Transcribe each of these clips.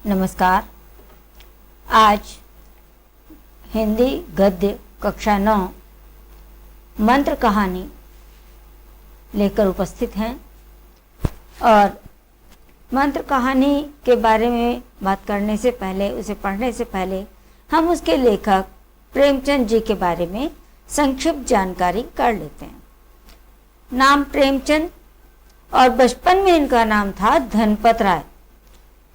नमस्कार। आज हिंदी गद्य कक्षा 9 मंत्र कहानी लेकर उपस्थित हैं और मंत्र कहानी के बारे में बात करने से पहले, उसे पढ़ने से पहले हम उसके लेखक प्रेमचंद जी के बारे में संक्षिप्त जानकारी कर लेते हैं। नाम प्रेमचंद और बचपन में इनका नाम था धनपत राय।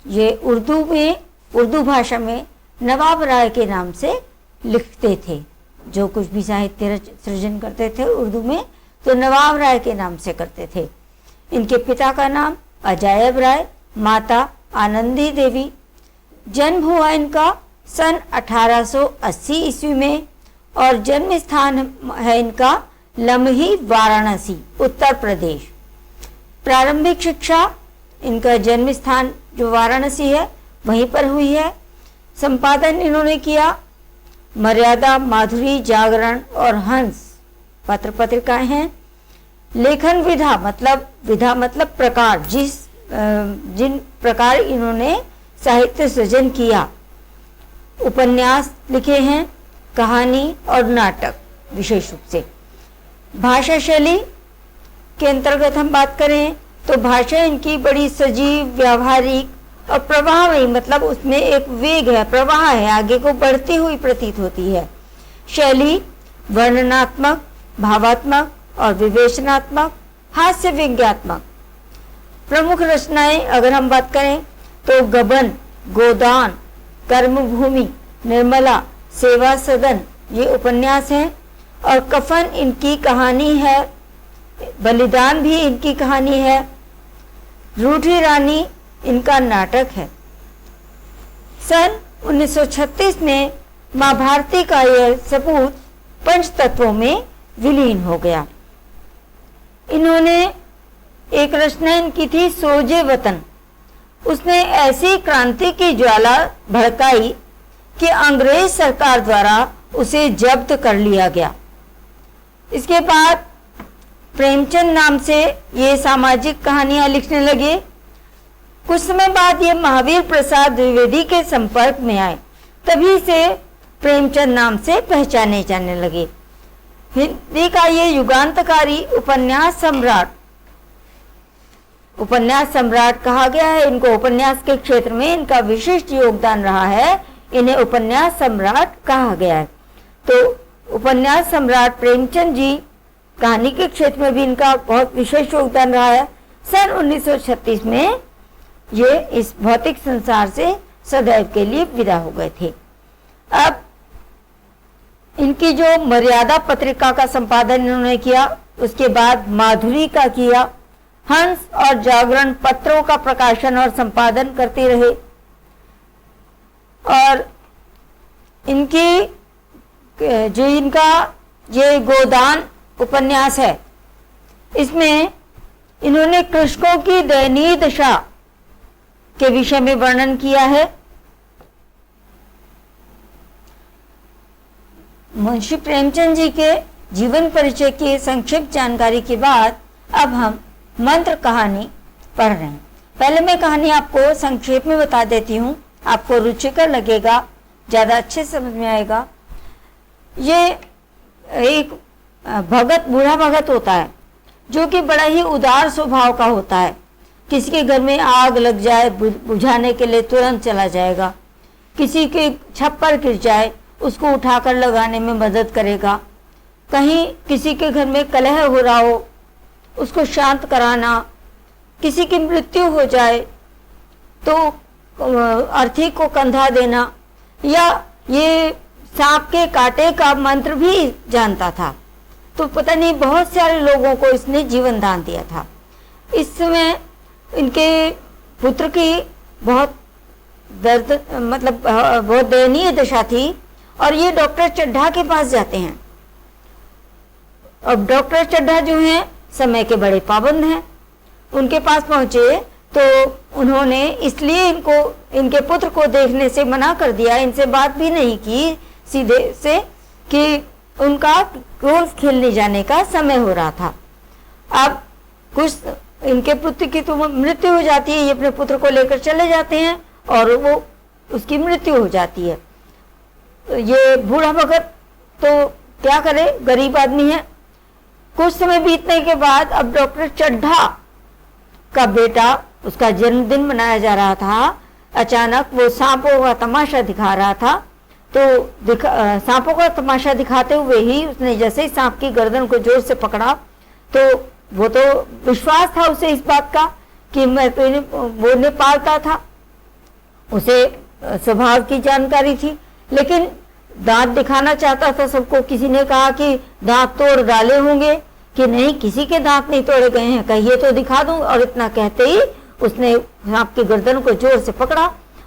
ये उर्दू भाषा में नवाब राय के नाम से लिखते थे। जो कुछ भी साहित्य सृजन करते थे उर्दू में तो नवाब राय के नाम से करते थे। इनके पिता का नाम अजायब राय, माता आनंदी देवी। जन्म हुआ इनका सन 1880 ईस्वी में और जन्म स्थान है इनका लम्ही, वाराणसी, उत्तर प्रदेश। प्रारंभिक शिक्षा इनका जन्म स्थान जो वाराणसी है वहीं पर हुई है। संपादन इन्होंने किया मर्यादा, माधुरी, जागरण और हंस पत्र पत्रिकाएं हैं। लेखन विधा मतलब प्रकार, जिन प्रकार इन्होंने साहित्य सृजन किया। उपन्यास लिखे हैं, कहानी और नाटक विशेष रूप से। भाषा शैली के अंतर्गत हम बात करें तो भाषा इनकी बड़ी सजीव, व्यावहारिक और प्रवाहमयी, मतलब उसमें एक वेग है, प्रवाह है, आगे को बढ़ती हुई प्रतीत होती है। शैली वर्णनात्मक, भावात्मक और विवेचनात्मक, हास्य व्यंग्यात्मक। प्रमुख रचनाएं अगर हम बात करें तो गबन, गोदान, कर्मभूमि, निर्मला, सेवा सदन ये उपन्यास हैं और कफन इनकी कहानी है। बलिदान भी इनकी कहानी है। रूठी रानी इनका नाटक है। सन 1936 में मां भारती का यह सपूत पंचतत्वों में विलीन हो गया। इन्होंने एक रचना इनकी थी सोजे वतन। उसने ऐसी क्रांति की ज्वाला भड़काई कि अंग्रेज सरकार द्वारा उसे जब्त कर लिया गया। इसके बाद प्रेमचंद नाम से ये सामाजिक कहानियां लिखने लगे। कुछ समय बाद ये महावीर प्रसाद द्विवेदी के संपर्क में आए, तभी से प्रेमचंद नाम से पहचाने जाने लगे। हिंदी का ये युगांतकारी उपन्यास सम्राट कहा गया है। इनको उपन्यास के क्षेत्र में इनका विशिष्ट योगदान रहा है, इन्हें उपन्यास सम्राट कहा गया है। तो उपन्यास सम्राट प्रेमचंद जी, कहानी के क्षेत्र में भी इनका बहुत विशेष योगदान रहा है। सन 1936 में ये इस भौतिक संसार से सदैव के लिए विदा हो गए थे। अब इनकी जो मर्यादा पत्रिका का संपादन इन्होंने किया, उसके बाद माधुरी का किया। हंस और जागरण पत्रों का प्रकाशन और संपादन करते रहे और इनका ये गोदान उपन्यास है, इसमें इन्होंने कृषकों की दयनीय दशा के विषय में वर्णन किया है। मुंशी प्रेमचंद जी के जीवन परिचय की संक्षिप्त जानकारी के बाद अब हम मंत्र कहानी पढ़ रहे हैं। पहले मैं कहानी आपको संक्षेप में बता देती हूँ, आपको रुचिकर लगेगा, ज्यादा अच्छे समझ में आएगा। ये एक बूढ़ा भगत होता है जो कि बड़ा ही उदार स्वभाव का होता है। किसी के घर में आग लग जाए, बुझाने के लिए तुरंत चला जाएगा। किसी के छप्पर गिर जाए, उसको उठाकर लगाने में मदद करेगा। कहीं किसी के घर में कलह हो रहा हो, उसको शांत कराना। किसी की मृत्यु हो जाए तो अर्थी को कंधा देना, या ये सांप के कांटे का मंत्र भी जानता था। तो पता नहीं बहुत सारे लोगों को इसने जीवन दान दिया था। इस समय इनके पुत्र की बहुत बहुत दयनीय दशा थी और ये डॉक्टर चड्ढा के पास जाते हैं। अब डॉक्टर चड्ढा जो हैं समय के बड़े पाबंद हैं। उनके पास पहुंचे तो उन्होंने इसलिए इनके पुत्र को देखने से मना कर दिया, इनसे बात भी नहीं की सीधे से कि उनका गोल्फ खेलने जाने का समय हो रहा था। अब कुछ इनके पुत्र की तो मृत्यु हो जाती है, ये अपने पुत्र को लेकर चले जाते हैं और वो उसकी मृत्यु हो जाती है। ये बूढ़ा भगत तो क्या करे, गरीब आदमी है। कुछ समय बीतने के बाद अब डॉक्टर चड्ढा का बेटा, उसका जन्मदिन मनाया जा रहा था, अचानक वो सांपों का तमाशा दिखा रहा था। तो सांपों का तमाशा दिखाते हुए ही उसने जैसे ही सांप की गर्दन को जोर से पकड़ा, तो वो तो विश्वास था उसे इस बात का कि मैं तो वो ने पालता था, उसे स्वभाव की जानकारी थी, लेकिन दांत दिखाना चाहता था सबको। किसी ने कहा कि दांत तोड़ डाले होंगे, कि नहीं किसी के दांत नहीं तोड़े गए हैं, कहिए तो दिखा दूं। और इतना कहते ही उसने सांप की गर्दन को जोर से पकड़ा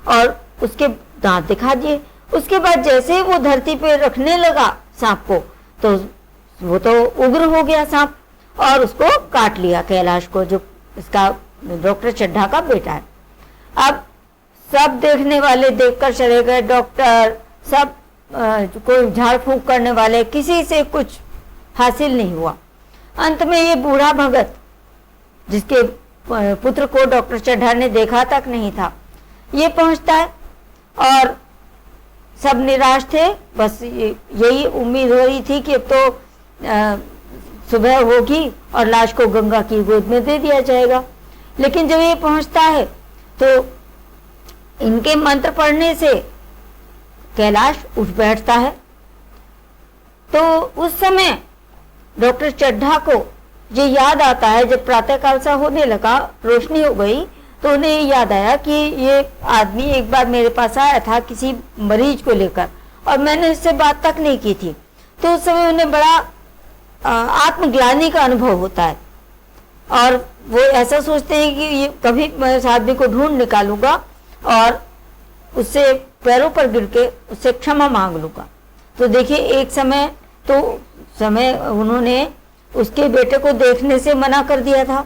और उसके दांत दिखा दिए। उसके बाद जैसे वो धरती पे रखने लगा सांप को, तो वो तो उग्र हो गया सांप और उसको काट लिया, कैलाश को, जो इसका डॉक्टर चड्ढा का बेटा है। अब सब देखने वाले देखकर चले गए, डॉक्टर सब, कोई झाड़ फूंक करने वाले, किसी से कुछ हासिल नहीं हुआ। अंत में ये बूढ़ा भगत, जिसके पुत्र को डॉक्टर चड्ढा ने देखा तक नहीं था, ये पहुंचता है और सब निराश थे। बस यही उम्मीद हो रही थी कि अब तो सुबह होगी और लाश को गंगा की गोद में दे दिया जाएगा। लेकिन जब ये पहुंचता है तो इनके मंत्र पढ़ने से कैलाश उठ बैठता है। तो उस समय डॉक्टर चड्ढा को ये याद आता है, जब प्रातःकाल सा होने लगा, रोशनी हो गई, तो उन्हें याद आया कि ये आदमी एक बार मेरे पास आया था किसी मरीज को लेकर और मैंने इससे बात तक नहीं की थी। तो उस समय उन्हें बड़ा आत्मग्लानि का अनुभव होता है और वो ऐसा सोचते हैं कि ये कभी मैं उस आदमी को ढूंढ निकालूंगा और उससे पैरों पर गिर के उससे क्षमा मांग लूंगा। तो देखिए एक समय उन्होंने उसके बेटे को देखने से मना कर दिया था,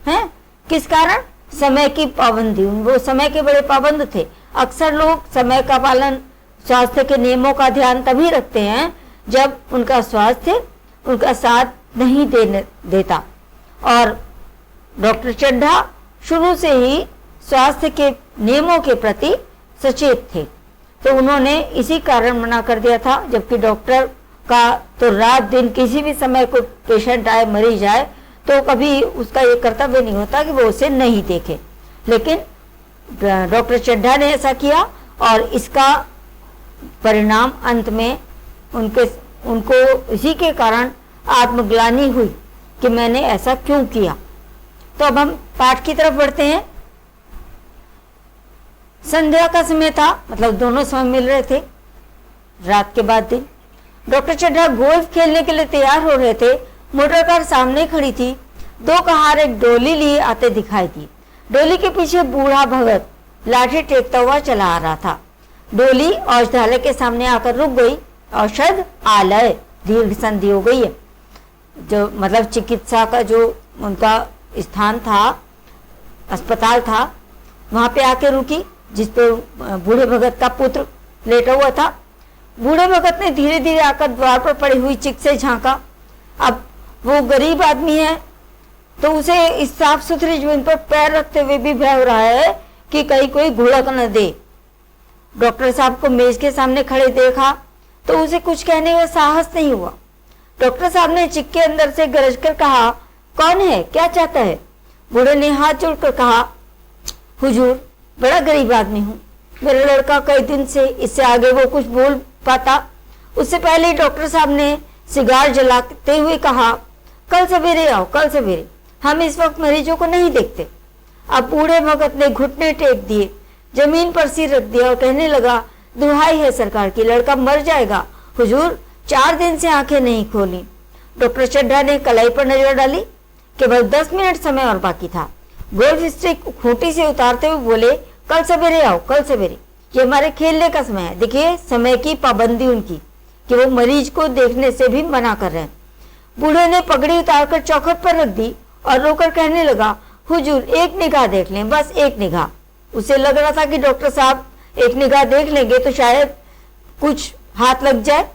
हैं? किस कारण? समय की पाबंदी। वो समय के बड़े पाबंद थे। अक्सर लोग समय का पालन, स्वास्थ्य के नियमों का ध्यान तभी रखते हैं जब उनका स्वास्थ्य उनका साथ नहीं देता। और डॉक्टर चड्ढा शुरू से ही स्वास्थ्य के नियमों के प्रति सचेत थे, तो उन्होंने इसी कारण मना कर दिया था। जबकि डॉक्टर का तो रात दिन किसी भी समय को पेशेंट आए, मरीज आए, तो कभी उसका ये कर्तव्य नहीं होता कि वो उसे नहीं देखे। लेकिन डॉक्टर चड्ढा ने ऐसा किया और इसका परिणाम अंत में उनको इसी के कारण आत्मग्लानि हुई कि मैंने ऐसा क्यों किया। तो अब हम पाठ की तरफ बढ़ते हैं। संध्या का समय था, मतलब दोनों समय मिल रहे थे, रात के बाद दिन। डॉक्टर चड्ढा गोल्फ खेलने के लिए तैयार हो रहे थे। मोटर कार सामने खड़ी थी। दो कहार एक डोली लिए आते दिखाई दी। डोली के पीछे बूढ़ा भगत लाठी टेकता हुआ चला आ रहा था। डोली औषधालय के सामने आकर रुक गई। औषध आलय, दीर्घ संधि हो गई है, जो मतलब चिकित्सा का जो उनका स्थान था, अस्पताल था, वहां पे आके रुकी, जिस पे बूढ़े भगत का पुत्र लेटा हुआ था। बूढ़े भगत ने धीरे धीरे आकर द्वार पर पड़ी हुई चिक से झांका। अब वो गरीब आदमी है, तो उसे इस साफ सुथरी जमीन पर पैर रखते हुए भी भय हो रहा है कि कहीं कोई घुड़क न दे। डॉक्टर साहब को मेज के सामने खड़े देखा तो उसे कुछ कहने का साहस नहीं हुआ। डॉक्टर साहब ने चिक के अंदर से गरज कर कहा, कौन है, क्या चाहता है? बूढ़े ने हाथ जोड़कर कहा, हुजूर, बड़ा गरीब आदमी हूँ, मेरा लड़का कई दिन से, इससे आगे वो कुछ बोल पाता। उससे पहले डॉक्टर साहब ने सिगार जलाते हुए कहा, कल सवेरे आओ, कल सवेरे, हम इस वक्त मरीजों को नहीं देखते। अब बूढ़े भगत ने घुटने टेक दिए, जमीन पर सिर रख दिया और कहने लगा, दुहाई है सरकार की, लड़का मर जाएगा। हुजूर, 4 दिन से आंखें नहीं खोली। डॉक्टर चड्ढा ने कलाई पर नजर डाली। केवल 10 मिनट समय और बाकी था। गोल्फ स्टिक खूंटी से उतारते हुए बोले, कल सवेरे आओ, कल सवेरे, ये हमारे खेलने का समय है। देखिए समय की पाबंदी उनकी, कि वो मरीज को देखने से भी मना कर रहे हैं। बूढ़े ने पगड़ी उतारकर चौखट पर रख दी और रोकर कहने लगा, हुजूर, एक निगाह देख लें, बस एक निगाह। उसे लग रहा था कि डॉक्टर साहब एक निगाह देख लेंगे तो शायद कुछ हाथ लग जाए।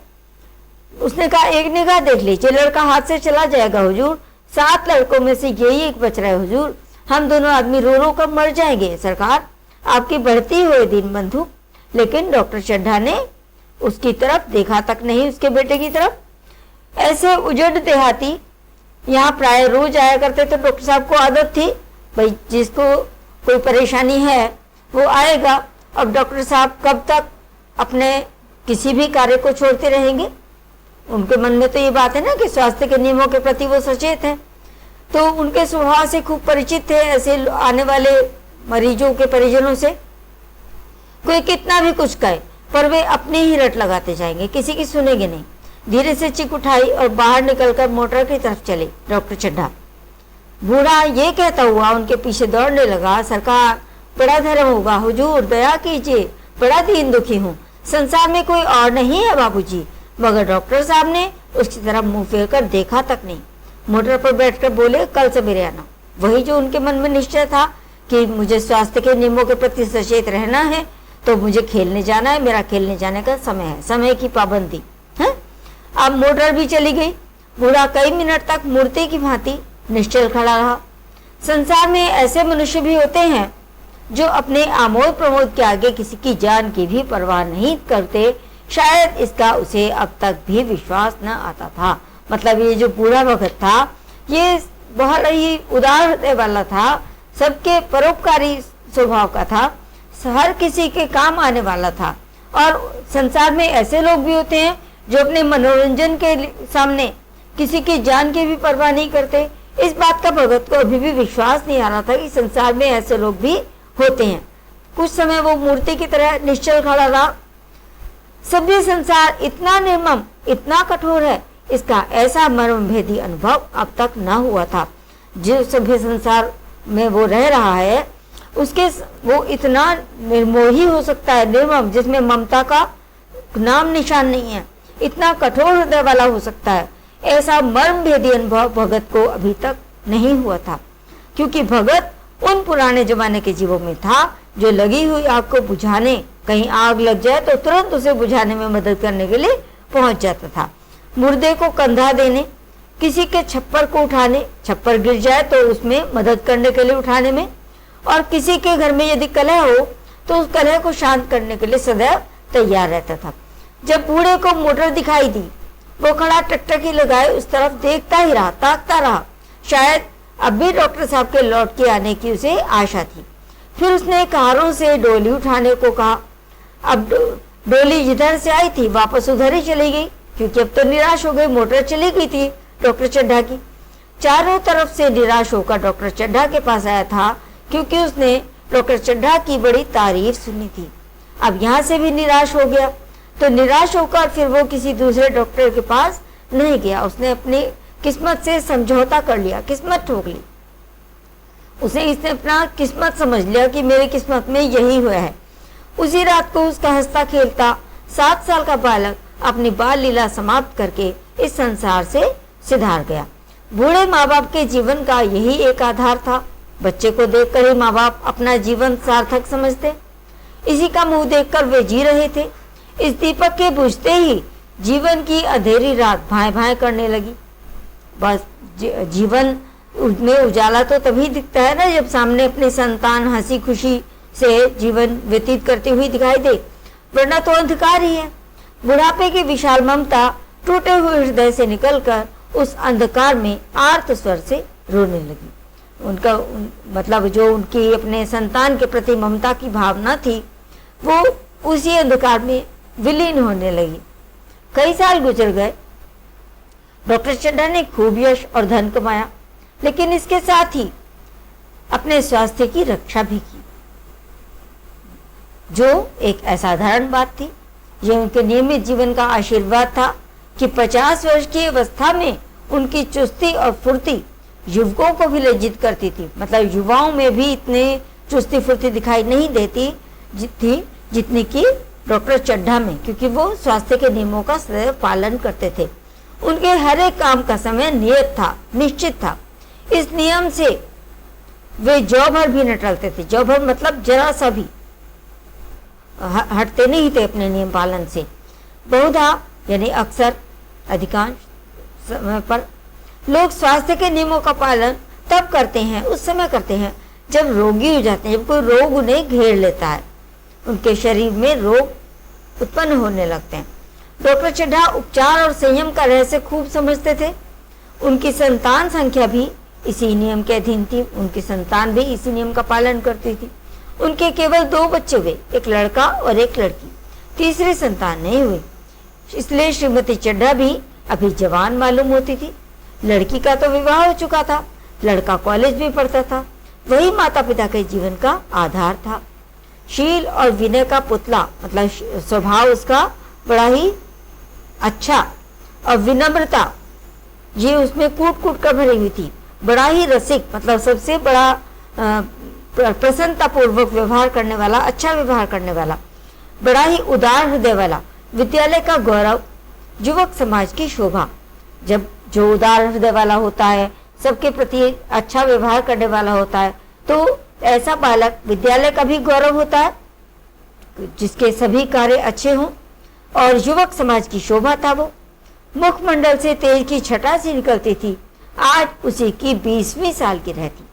उसने कहा, एक निगाह देख लीजिए, लड़का हाथ से चला जाएगा हुजूर। 7 लड़कों में से यही एक बच रहा है हुजूर। हम दोनों आदमी रो रो कर मर जाएंगे सरकार। आपकी बढ़ती हुई दिन बंधु। लेकिन डॉक्टर चड्ढा ने उसकी तरफ देखा तक नहीं, उसके बेटे की तरफ। ऐसे उजड़ देहाती यहाँ प्राय रोज आया करते थे। डॉक्टर साहब को आदत थी, भाई जिसको कोई परेशानी है वो आएगा। अब डॉक्टर साहब कब तक अपने किसी भी कार्य को छोड़ते रहेंगे? उनके मन में तो ये बात है ना कि स्वास्थ्य के नियमों के प्रति वो सचेत हैं, तो उनके स्वभाव से खूब परिचित थे ऐसे आने वाले मरीजों के परिजनों से। कोई कितना भी कुछ कहे पर वे अपनी ही रट लगाते जाएंगे, किसी की सुनेंगे नहीं। धीरे से चिक उठाई और बाहर निकलकर मोटर की तरफ चले डॉक्टर चड्ढा। बूढ़ा ये कहता हुआ उनके पीछे दौड़ने लगा, सरकार बड़ा धर्म होगा, हुजूर दया कीजिए, बड़ा दीन दुखी हूँ, संसार में कोई और नहीं है बाबूजी। मगर डॉक्टर साहब ने उसकी तरफ मुंह फेर कर देखा तक नहीं। मोटर पर बैठकर बोले, कल सवेरे आना। वही जो उनके मन में निश्चय था कि मुझे स्वास्थ्य के नियमों के प्रति सचेत रहना है, तो मुझे खेलने जाना है, मेरा खेलने जाने का समय है, समय की पाबंदी है। अब मोटर भी चली गई। बूढ़ा कई मिनट तक मूर्ति की भांति निश्चल खड़ा रहा। संसार में ऐसे मनुष्य भी होते हैं जो अपने आमोद प्रमोद के आगे किसी की जान की भी परवाह नहीं करते। शायद इसका उसे अब तक भी विश्वास न आता था। मतलब ये जो बूढ़ा भगत था ये बहुत ही उदार हृदय वाला था, सबके परोपकारी स्वभाव का था, हर किसी के काम आने वाला था। और संसार में ऐसे लोग भी होते हैं जो अपने मनोरंजन के सामने किसी की जान की भी परवाह नहीं करते। इस बात का भगत को अभी भी विश्वास नहीं आ रहा था कि संसार में ऐसे लोग भी होते हैं। कुछ समय वो मूर्ति की तरह निश्चल खड़ा रहा। सभ्य संसार इतना निर्मम, इतना कठोर है, इसका ऐसा मर्मभेदी अनुभव अब तक न हुआ था। जो सभ्य संसार में वो रह रहा है उसके वो इतना निर्मोही हो सकता है, निर्मम, जिसमें ममता का नाम निशान नहीं है, इतना कठोर हृदय वाला हो सकता है, ऐसा मर्मभेदी अनुभव भगत को अभी तक नहीं हुआ था। क्योंकि भगत उन पुराने जमाने के जीवों में था जो लगी हुई आग को बुझाने, कहीं आग लग जाए तो तुरंत उसे बुझाने में मदद करने के लिए पहुंच जाता था। मुर्दे को कंधा देने, किसी के छप्पर को उठाने, छप्पर गिर जाए तो उसमें मदद करने के लिए उठाने में, और किसी के घर में यदि कलह हो तो उस कलह को शांत करने के लिए सदैव तैयार रहता था। जब बूढ़े को मोटर दिखाई दी, वो खड़ा टकटकी लगाए उस तरफ देखता ही रहा, ताकता रहा। शायद अब भी डॉक्टर साहब के लौट के आने की उसे आशा थी। फिर उसने कारों से डोली उठाने को कहा। अब डोली जिधर से आई थी वापस उधर ही चली गई, क्योंकि अब तो निराश हो गई, मोटर चली गई थी डॉक्टर चड्ढा की। चारों तरफ से निराश होकर डॉक्टर चड्ढा के पास आया था, क्योंकि उसने डॉक्टर चड्ढा की बड़ी तारीफ सुनी थी। अब यहाँ से भी निराश हो गया, तो निराश होकर फिर वो किसी दूसरे डॉक्टर के पास नहीं गया। उसने अपनी किस्मत से समझौता कर लिया, किस्मत ठोक ली। इसने अपना किस्मत समझ लिया कि मेरी किस्मत में यही हुआ है। उसी रात को उसका हंसता खेलता 7 साल का बालक अपनी बाल लीला समाप्त करके इस संसार से सिधार गया। बूढ़े माँ बाप के जीवन का यही एक आधार था। बच्चे को देखकर ही माँ बाप अपना जीवन सार्थक समझते। इसी का मुंह देखकर वे जी रहे थे। इस दीपक के बुझते ही जीवन की अंधेरी रात भाए भाए करने लगी। बस जीवन में उजाला तो तभी दिखता है ना जब सामने अपनी संतान हंसी खुशी से जीवन व्यतीत करती हुई दिखाई दे, वरना तो अंधकार ही है। बुढ़ापे की विशाल ममता टूटे हुए हृदय से निकलकर उस अंधकार में आर्त स्वर से रोने लगी। उनका मतलब जो उनकी अपने संतान के प्रति ममता की भावना थी वो उसी अंधकार में विलीन होने लगी। कई साल गुजर गए। डॉक्टर चड्ढा ने खूब यश और धन कमाया, लेकिन इसके साथ ही अपने स्वास्थ्य की रक्षा भी की, जो एक असाधारण बात थी। यह उनके नियमित जीवन का आशीर्वाद था कि 50 वर्ष की अवस्था में उनकी चुस्ती और फुर्ती युवकों को भी लज्जित करती थी। मतलब युवाओं में भी इतने चुस्ती फुर्ती दिखाई नहीं देती थी जितनी कि डॉक्टर चड्ढा में, क्योंकि वो स्वास्थ्य के नियमों का सदैव पालन करते थे। उनके हर एक काम का समय नियत था, निश्चित था। इस नियम से वे जौ भर भी न टलते थे। जौ भर मतलब जरा सा भी हटते नहीं थे अपने नियम पालन से। बहुधा यानी अक्सर, अधिकांश समय पर लोग स्वास्थ्य के नियमों का पालन तब करते हैं, उस समय करते हैं जब रोगी हो जाते हैं, जब कोई रोग उन्हें घेर लेता है, उनके शरीर में रोग उत्पन्न होने लगते हैं। डॉक्टर चड्ढा उपचार और संयम का रहस्य खूब समझते थे। उनकी संतान संख्या भी इसी नियम के अधीन थी, उनकी संतान भी इसी नियम का पालन करती थी। उनके केवल 2 बच्चे हुए, एक लड़का और एक लड़की। तीसरी संतान नहीं हुई, इसलिए श्रीमती चड्ढा भी अभी जवान मालूम होती थी। लड़की का तो विवाह हो चुका था, लड़का कॉलेज में पढ़ता था। वही माता पिता के जीवन का आधार था। शील और विनय का पुतला, मतलब स्वभाव उसका बड़ा ही अच्छा, और विनम्रता ये उसमें कूट कूट कर भरी हुई थी। बड़ा ही रसिक, मतलब सबसे बड़ा प्रसन्नता पूर्वक व्यवहार करने वाला, अच्छा व्यवहार करने वाला, बड़ा ही उदार हृदय वाला, विद्यालय का गौरव, युवक समाज की शोभा। जब जो उदार हृदय वाला होता है, सबके प्रति अच्छा व्यवहार करने वाला होता है, तो ऐसा बालक विद्यालय का भी गौरव होता है, जिसके सभी कार्य अच्छे हों, और युवक समाज की शोभा था वो। मुखमंडल से तेज की छटा सी निकलती थी। आज उसी की 20वीं साल की रहती।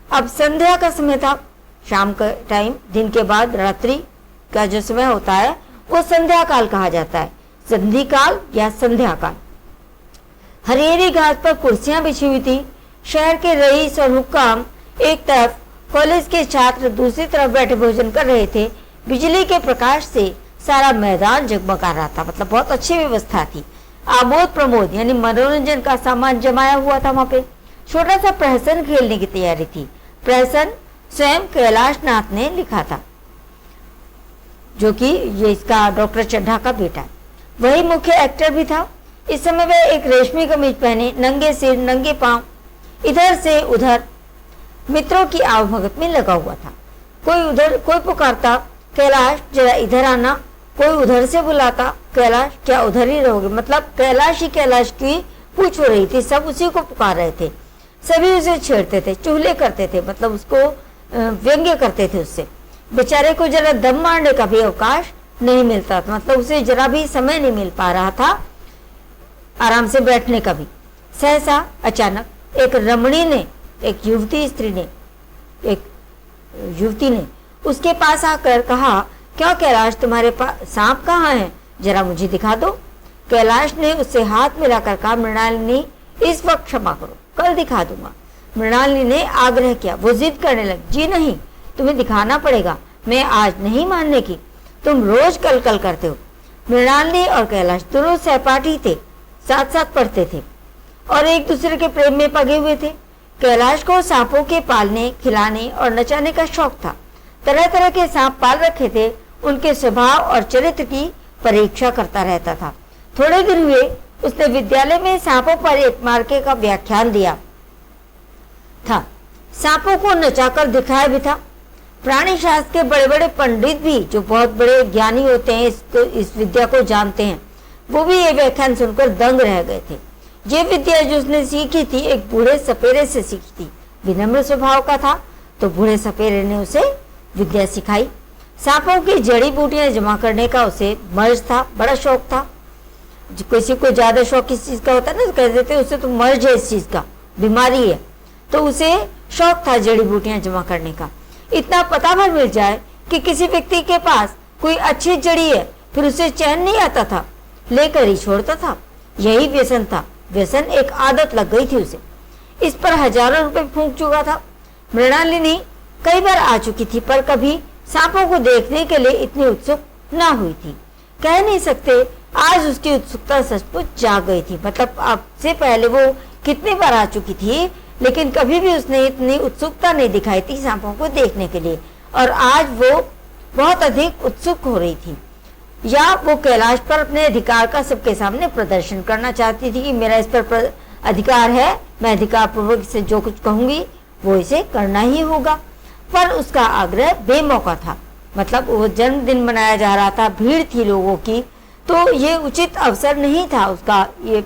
अब संध्या का समय था, शाम का टाइम, दिन के बाद रात्रि का जो समय होता है वो संध्या काल कहा जाता है, संधि काल या संध्या काल। हरियरी घाट पर कुर्सियां बिछी हुई थी। शहर के रईस और हुक्काम एक तरफ, कॉलेज के छात्र दूसरी तरफ बैठे भोजन कर रहे थे। बिजली के प्रकाश से सारा मैदान जगमगा रहा था, मतलब बहुत अच्छी व्यवस्था थी। आमोद प्रमोद यानी मनोरंजन का सामान जमाया हुआ था वहां पे। छोटा सा प्रहसन खेलने की तैयारी थी। प्रहसन स्वयं कैलाश नाथ ने लिखा था, जो कि ये इसका डॉक्टर चड्ढा का बेटा है। वही मुख्य एक्टर भी था। इस समय वह एक रेशमी कमीज पहने, नंगे सिर नंगे पांव, इधर से उधर मित्रों की आवभगत में लगा हुआ था। कोई उधर, कोई पुकारता, कैलाश जरा इधर आना। कोई उधर से बुलाता, कैलाश क्या उधर ही रहोगे। मतलब कैलाश ही कैलाश की पूछ हो रही थी, सब उसी को पुकार रहे थे। सभी उसे छेड़ते थे, चुगली करते थे, मतलब उसको व्यंग्य करते थे। उससे बेचारे को जरा दम मारने का भी अवकाश नहीं मिलता था, मतलब उसे जरा भी समय नहीं मिल पा रहा था आराम से बैठने का भी। सहसा अचानक एक रमणी ने, एक युवती ने उसके पास आकर कहा, क्या कैलाश तुम्हारे पास सांप कहाँ है, जरा मुझे दिखा दो। कैलाश ने उससे हाथ मिलाकर कहा, मृणालिनी इस वक्त क्षमा करो, कल दिखा दूंगा। मृणालिनी ने आग्रह किया। वो जिद करने लगी, जी नहीं, तुम्हें दिखाना पड़ेगा, मैं आज नहीं मानने की, तुम रोज कल कल करते हो। मृणालिनी और कैलाश दोनों सहपाठी थे, साथ साथ पढ़ते थे और एक दूसरे के प्रेम में पगे हुए थे। कैलाश को सांपों के पालने, खिलाने और नचाने का शौक था। तरह तरह के सांप पाल रखे थे। उनके स्वभाव और चरित्र की परीक्षा करता रहता था। थोड़े दिन हुए उसने विद्यालय में सांपों पर एक मार्के का व्याख्यान दिया था। सांपों को नचाकर दिखाया भी था। प्राणी शास्त्र के बड़े बड़े पंडित भी, जो बहुत बड़े ज्ञानी होते हैं, इस विद्या को जानते हैं, वो भी ये व्याख्यान सुनकर दंग रह गए थे। ये विद्या जो उसने सीखी थी, एक बूढ़े सपेरे से सीखी थी। विनम्र स्वभाव का था, तो बूढ़े सपेरे ने उसे विद्या सिखाई। सांपों की जड़ी बूटियां जमा करने का उसे मर्ज था, बड़ा शौक था। किसी को ज्यादा शौक किस चीज का होता है ना, तो कह देते उसे तो मर्ज है, इस चीज का बीमारी है, तो उसे शौक था जड़ी बूटियां जमा करने का। इतना पता भर मिल जाए कि किसी व्यक्ति के पास कोई अच्छी जड़ी है, फिर उसे चैन नहीं आता था, लेकर ही छोड़ता था। यही व्यसन था। व्यसन एक आदत लग गई थी उसे। इस पर हजारों रुपए फूंक चुका था। मृणालिनी कई बार आ चुकी थी, पर कभी सांपों को देखने के लिए इतनी उत्सुक ना हुई थी। कह नहीं सकते आज उसकी उत्सुकता सचमुच जाग गई थी। मतलब आपसे पहले वो कितनी बार आ चुकी थी, लेकिन कभी भी उसने इतनी उत्सुकता नहीं दिखाई थी सांपों को देखने के लिए, और आज वो बहुत अधिक उत्सुक हो रही थी। या वो कैलाश पर अपने अधिकार का सबके सामने प्रदर्शन करना चाहती थी कि मेरा इस पर अधिकार है, मैं अधिकार पूर्वक इसे जो कुछ कहूंगी वो इसे करना ही होगा। पर उसका आग्रह बेमौका था। मतलब वो जन्मदिन मनाया जा रहा था, भीड़ थी लोगों की, तो ये उचित अवसर नहीं था उसका ये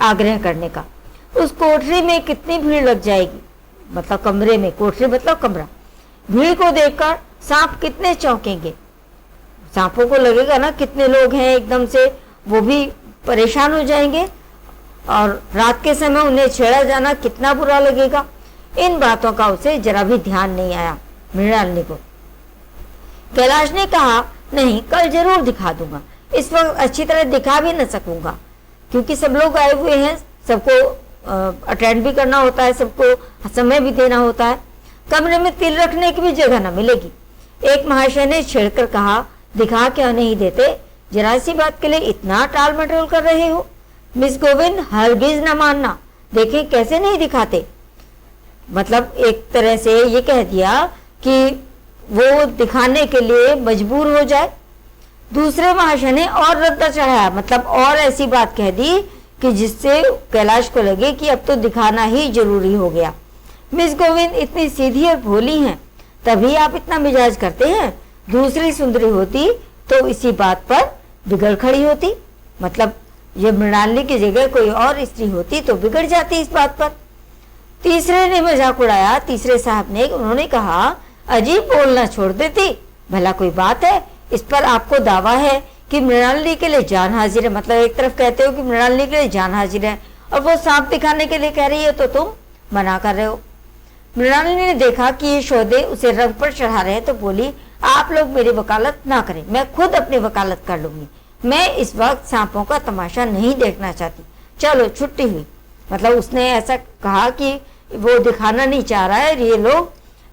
आग्रह करने का। उस कोठरी में कितनी भीड़ लग जाएगी, मतलब कमरे में, कोठरी मतलब कमरा। भीड़ को देखकर सांप कितने चौंकेंगे। सांपों को लगेगा ना कितने लोग हैं, एकदम से वो भी परेशान हो जाएंगे, और रात के समय उन्हें छेड़ा जाना कितना बुरा लगेगा। इन बातों का उसे जरा भी ध्यान नहीं आया। मृणालिनी को कैलाश ने कहा, नहीं, कल जरूर दिखा दूंगा। इस वक्त अच्छी तरह दिखा भी न सकूंगा क्योंकि सब लोग आए हुए हैं, सबको अटेंड भी करना होता है, सबको समय भी देना होता है। कमरे में तिल रखने की भी जगह न मिलेगी। एक महाशय ने छेड़कर कहा, दिखा क्यों नहीं देते? जरा सी बात के लिए इतना टाल मटोल कर रहे हो। मिस गोविंद, हरगिज न मानना, देखें कैसे नहीं दिखाते। मतलब एक तरह से ये कह दिया कि वो दिखाने के लिए मजबूर हो जाए। दूसरे महाशय ने और रद्दा चढ़ाया, मतलब और ऐसी बात कह दी कि जिससे कैलाश को लगे कि अब तो दिखाना ही जरूरी हो गया। मिस गोविंद इतनी सीधी और भोली हैं, तभी आप इतना मिजाज करते हैं। दूसरी सुंदरी होती तो इसी बात पर बिगड़ खड़ी होती। मतलब ये मृणालिनी की जगह कोई और स्त्री होती तो बिगड़ जाती इस बात पर। तीसरे ने मजाक उड़ाया। तीसरे साहब ने, उन्होंने कहा, अजीब बोलना छोड़ देती, भला कोई बात है? इस पर आपको दावा है कि मृणालिनी के लिए जान हाजिर है। मतलब एक तरफ कहते हो कि मृणालिनी के लिए जान हाजिर है और वो सांप दिखाने के लिए कह रही है तो तुम मना कर रहे हो। मृणालिनी ने देखा कि ये सौदे उसे रंग पर चढ़ा रहे तो बोली, आप लोग मेरी वकालत ना करें, मैं खुद अपनी वकालत कर लूंगी। मैं इस वक्त सांपों का तमाशा नहीं देखना चाहती, चलो छुट्टी हुई। मतलब उसने ऐसा कहा कि वो दिखाना नहीं चाह रहा है, ये लोग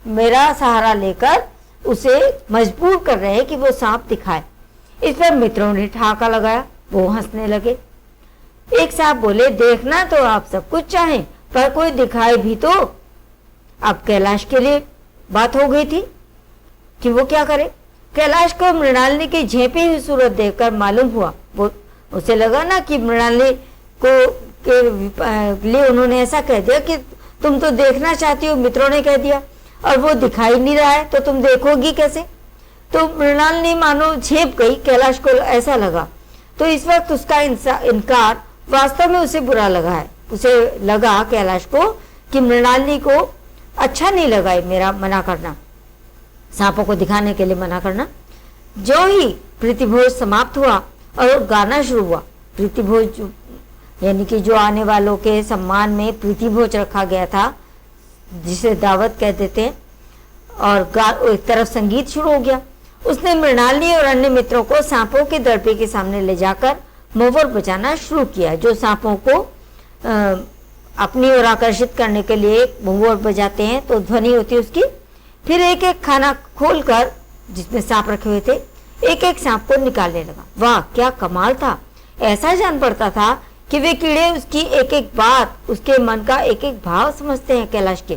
मेरा सहारा लेकर उसे मजबूर कर रहे हैं कि वो सांप दिखाए। इस पर मित्रों ने ठहाका लगाया, वो हंसने लगे। एक साहब बोले, देखना तो आप सब कुछ चाहें पर कोई दिखाए भी तो। अब कैलाश के लिए बात हो गई थी कि वो क्या करे। कैलाश को मृणालिनी की झेपी हुई सूरत देखकर मालूम हुआ, वो उसे लगा ना कि मृणालिनी को के लिए उन्होंने ऐसा कह दिया कि तुम तो देखना चाहती हो, मित्रों ने कह दिया, और वो दिखाई नहीं रहा है तो तुम देखोगी कैसे। तो मृणालिनी मानो झेप गई। कैलाश को ऐसा लगा तो इस वक्त उसका इनकार वास्तव में उसे बुरा लगा है। उसे लगा कैलाश को कि मृणालिनी को अच्छा नहीं लगा मेरा मना करना, सांपों को दिखाने के लिए मना करना। जो ही प्रीतिभोज समाप्त हुआ और गाना शुरू हुआ, प्रीतिभोज यानी कि जो आने वालों के सम्मान में प्रीतिभोज रखा गया था, जिसे दावत कह देते हैं, और एक तरफ संगीत शुरू हो गया। उसने मृणालिनी और अन्य मित्रों को सांपों के दड़पे के सामने ले जाकर मोवर बजाना शुरू किया। जो सांपों को अपनी ओर आकर्षित करने के लिए मोवर बजाते हैं तो ध्वनि होती है उसकी। फिर एक एक खाना खोलकर जिसमें सांप रखे हुए थे, एक एक सांप को निकालने लगा। वाह क्या कमाल था। ऐसा जान पड़ता था कि वे कीड़े उसकी एक एक बात, उसके मन का एक एक भाव समझते हैं कैलाश के।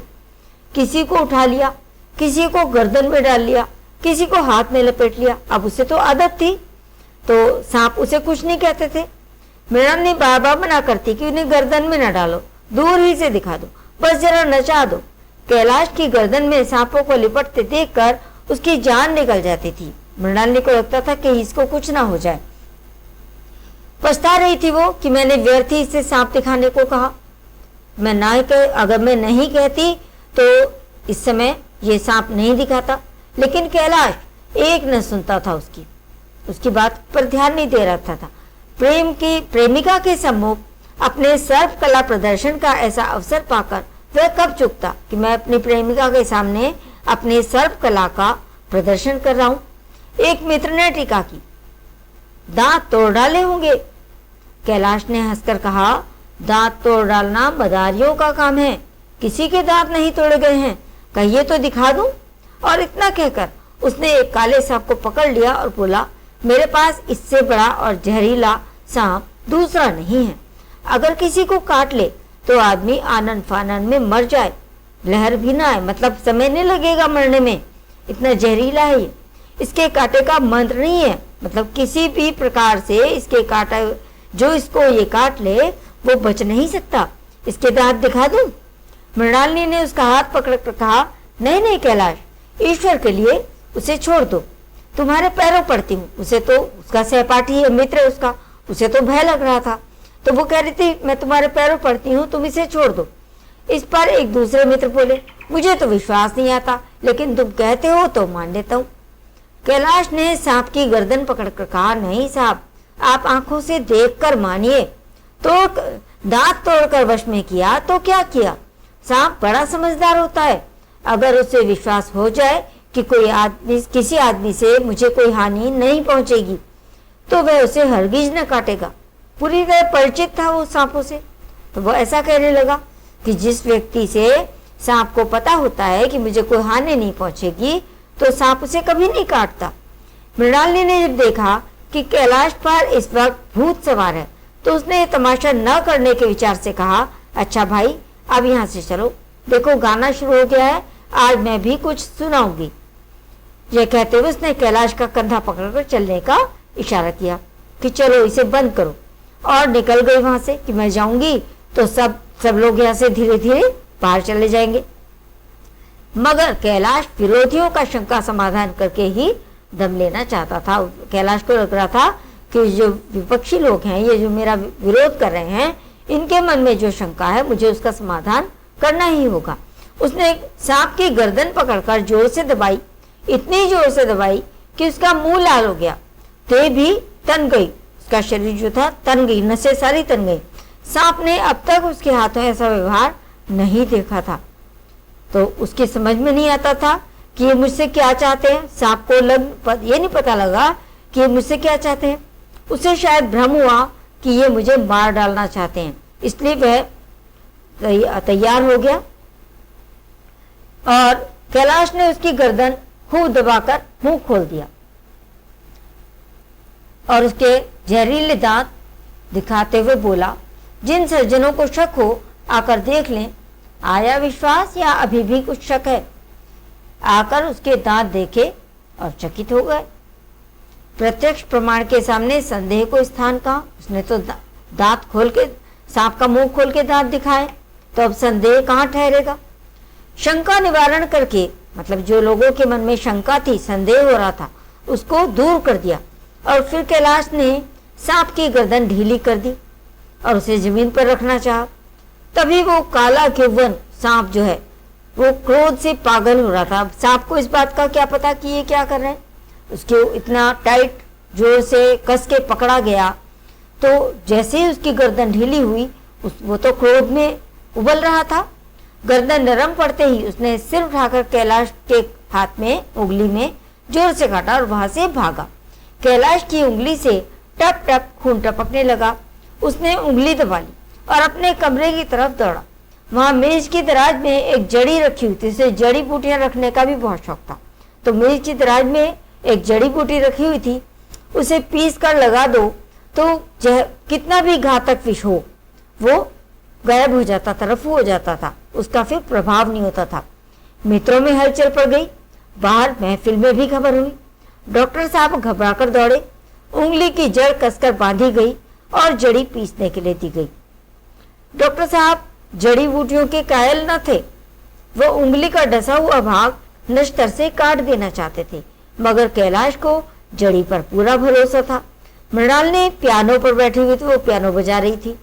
किसी को उठा लिया, किसी को गर्दन में डाल लिया, किसी को हाथ में लपेट लिया। अब उसे तो आदत थी तो सांप उसे कुछ नहीं कहते थे। मृणालिनी बार बार मना करती कि उन्हें गर्दन में न डालो, दूर ही से दिखा दो, बस जरा नचा दो। कैलाश की गर्दन में सांपों को लिपटते देखकर उसकी जान निकल जाती थी। मृणालिनी को लगता था कि इसको कुछ ना हो जाए। पछता रही थी वो कि मैंने व्यर्थ ही इसे सांप दिखाने को कहा। अगर मैं नहीं कहती तो इस समय ये सांप नहीं दिखाता। लेकिन कैलाश एक न सुनता था उसकी बात पर ध्यान नहीं दे रहा था। प्रेमिका के सम्मुख अपने सर्व कला प्रदर्शन का ऐसा अवसर पाकर वह कब चुकता कि मैं अपनी प्रेमिका के सामने अपने सर्व कला का प्रदर्शन कर रहा हूं। एक मित्र ने टीका की, दांत तोड़ डाले होंगे। कैलाश ने हंसकर कहा, दांत तोड़ डालना मदारियों का काम है, किसी के दांत नहीं तोड़े गए हैं, कहिए तो दिखा दूं। और इतना कहकर उसने एक काले सांप को पकड़ लिया और बोला, मेरे पास इससे बड़ा और जहरीला सांप दूसरा नहीं है। अगर किसी को काट ले तो आदमी आनन फानन में मर जाए, लहर भी ना आए, मतलब समय नहीं लगेगा मरने में, इतना जहरीला है ये। इसके कांटे का मंत्र नहीं है, मतलब किसी भी प्रकार से इसके कांटा जो इसको ये काट ले वो बच नहीं सकता। इसके दांत दिखा दूं? मृणालिनी ने उसका हाथ पकड़कर कहा, नहीं नहीं कैलाश, ईश्वर के लिए उसे छोड़ दो, तुम्हारे पैरों पड़ती हूँ। उसे तो उसका सहपाठी है, मित्र है उसका, उसे तो भय लग रहा था तो वो कह रही थी मैं तुम्हारे पैरों पड़ती हूँ, तुम इसे छोड़ दो। इस पर एक दूसरे मित्र बोले, मुझे तो विश्वास नहीं आता, लेकिन तुम कहते हो तो मान लेता हूँ। कैलाश ने सांप की गर्दन पकड़कर कहा, नहीं साहब, आप आंखों से देखकर मानिए। तो दांत तोड़कर वश में किया तो क्या किया, सांप बड़ा समझदार होता है। अगर उसे विश्वास हो जाए कि किसी आदमी से मुझे कोई हानि नहीं पहुंचेगी तो वह उसे हरगिज न काटेगा। पूरी तरह परिचित था वो सांपों से, तो वो ऐसा कहने लगा कि जिस व्यक्ति से सांप को पता होता है कि मुझे कोई हानि नहीं पहुंचेगी तो सांप उसे कभी नहीं काटता। मृणालिनी ने जब देखा कि कैलाश पर इस वक्त भूत सवार है तो उसने तमाशा न करने के विचार से कहा, अच्छा भाई अब यहाँ से चलो, देखो गाना शुरू हो गया है, आज मैं भी कुछ सुनाऊंगी। यह कहते हुए उसने कैलाश का कंधा पकड़कर चलने का इशारा किया कि चलो इसे बंद करो, और निकल गई वहां से कि मैं जाऊंगी तो सब लोग यहाँ से धीरे धीरे बाहर चले जाएंगे। मगर कैलाश विरोधियों का शंका समाधान करके ही दम लेना चाहता था। कैलाश को लग रहा था कि जो विपक्षी लोग हैं, ये जो मेरा विरोध कर रहे हैं, इनके मन में जो शंका है मुझे उसका समाधान करना ही होगा। उसने सांप की गर्दन पकड़कर जोर से दबाई, इतनी जोर से दबाई कि उसका मुंह लाल हो गया, ते भी तन गई, उसका शरीर जो था तन गई, नसें सारी तन गई। सांप ने अब तक उसके हाथों ऐसा व्यवहार नहीं देखा था, तो उसकी समझ में नहीं आता था कि ये मुझसे क्या चाहते हैं। सांप को ये नहीं पता लगा कि ये मुझसे क्या चाहते हैं। उसे शायद भ्रम हुआ कि ये मुझे मार डालना चाहते हैं, इसलिए वह तैयार हो गया और कैलाश ने उसकी गर्दन खूब दबाकर मुंह खोल दिया और उसके जहरीले दांत दिखाते हुए बोला, जिन सज्जनों को शक हो आकर देख लें, आया विश्वास या अभी भी कुछ शक है। आकर उसके दांत देखे और चकित हो गए। प्रत्यक्ष प्रमाण के सामने संदेह को स्थान कहा। उसने तो दांत खोल के, सांप का मुंह खोल के दांत दिखाए, तो अब संदेह कहाँ ठहरेगा। शंका निवारण करके, मतलब जो लोगों के मन में शंका थी, संदेह हो रहा था, उसको दूर कर दिया। और फिर कैलाश ने सांप की गर्दन ढीली कर दी और उसे जमीन पर रखना चाहा। तभी वो काला क्युवन सांप जो है वो क्रोध से पागल हो रहा था। सांप को इस बात का क्या पता कि ये क्या कर रहे हैं। उसके इतना टाइट जोर से कस के पकड़ा गया, तो जैसे ही उसकी गर्दन ढीली हुई, वो तो क्रोध में उबल रहा था। गर्दन नरम पड़ते ही उसने सिर उठाकर कैलाश के हाथ में, उंगली में जोर से काटा और वहां से भागा। कैलाश की उंगली से टप टप खून टपकने लगा। उसने उंगली दबा ली और अपने कमरे की तरफ दौड़ा। वहां मेज की दराज में एक जड़ी रखी हुई थी। उसे जड़ी बूटियां रखने का भी बहुत शौक था, तो मेज की दराज में एक जड़ी बूटी रखी हुई थी। उसे पीस कर लगा दो तो कितना भी घातक विष हो वो गायब हो जाता था, रफू हो जाता था, उसका फिर प्रभाव नहीं होता था। मित्रों में हलचल पड़ गई, बाहर महफिल में भी खबर हुई। डॉक्टर साहब घबराकर दौड़े। उंगली की जड़ कसकर बांधी गई और जड़ी पीसने के लिए दी गई। डॉक्टर साहब जड़ी बूटियों के कायल न थे। वो उंगली का डसा हुआ भाग नश्तर से काट देना चाहते थे, मगर कैलाश को जड़ी पर पूरा भरोसा था। मृणालिनी पियानो पर बैठी हुई थी, वो पियानो बजा रही थी।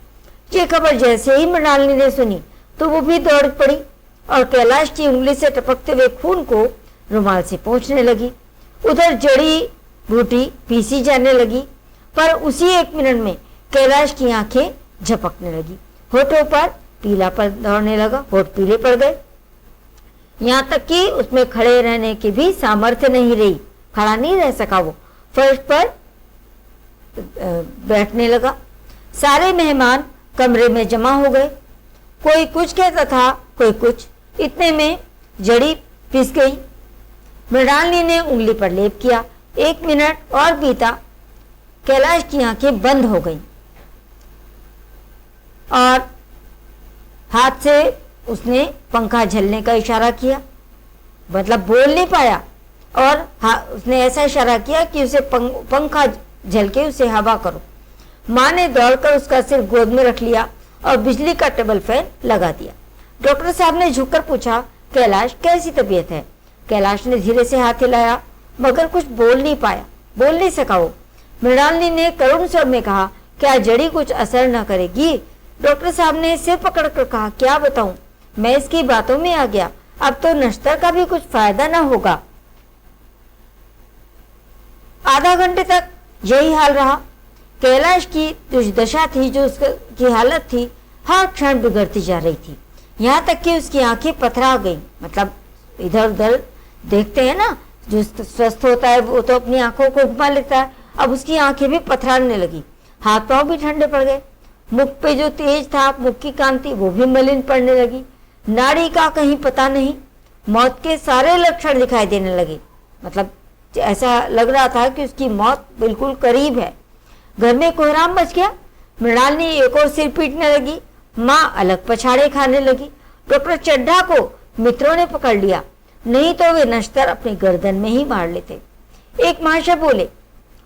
ये खबर जैसे ही मृणालिनी ने सुनी तो वो भी दौड़ पड़ी और कैलाश की उंगली से टपकते हुए खून को रुमाल से पोंछने लगी। उधर जड़ी बूटी पीसी जाने लगी, पर उसी एक मिनट में कैलाश की आंखें झपकने लगी, होठों पर पीलापन दौड़ने लगा, होठ पीले पड़ गए। यहाँ तक कि उसमें खड़े रहने की भी सामर्थ्य नहीं रही, खड़ा नहीं रह सका। वो फर्श पर बैठने लगा। सारे मेहमान कमरे में जमा हो गए, कोई कुछ कहता था, कोई कुछ। इतने में जड़ी पिस गई। मृणालिनी ने उंगली पर लेप किया। 1 मिनट और बीता, कैलाश की आंखें बंद हो गईं और हाथ से उसने पंखा झलने का इशारा किया, मतलब बोल नहीं पाया, और उसने ऐसा इशारा किया कि उसे पंखा झल के उसे हवा करो। माँ ने दौड़कर उसका सिर गोद में रख लिया और बिजली का टेबल फैन लगा दिया। डॉक्टर साहब ने झुककर पूछा, कैलाश कैसी तबीयत है। कैलाश ने धीरे से हाथ हिलाया, मगर कुछ बोल नहीं पाया, बोल नहीं सका वो। मृणालिनी ने करुण स्वर में कहा, क्या जड़ी कुछ असर न करेगी। डॉक्टर साहब ने सिर पकड़कर कहा, क्या बताऊं, मैं इसकी बातों में आ गया, अब तो नश्तर का भी कुछ फायदा न होगा। आधा घंटे तक यही हाल रहा। कैलाश की जो दशा थी, जो उसकी हालत थी, हर क्षण बिगड़ती जा रही थी। यहाँ तक कि उसकी आंखें पथरा गई। मतलब इधर उधर देखते हैं ना, जो स्वस्थ होता है वो तो अपनी आंखों को घुमा लेता है, अब उसकी आंखें भी पथराने लगी, हाथ पांव भी ठंडे पड़ गए, मुख पे जो तेज था, मुख की कांति वो भी मलिन पड़ने लगी, नाड़ी का कहीं पता नहीं, मौत के सारे लक्षण दिखाई देने लगे। मतलब ऐसा लग रहा था कि उसकी मौत बिल्कुल करीब है। घर में कोहराम मच गया। मृणालिनी एक और सिर पीटने लगी, माँ अलग पछाड़े खाने लगी। डॉक्टर चड्ढा को मित्रों ने पकड़ लिया, नहीं तो वे नश्तर अपनी गर्दन में ही मार लेते। एक महाशय बोले,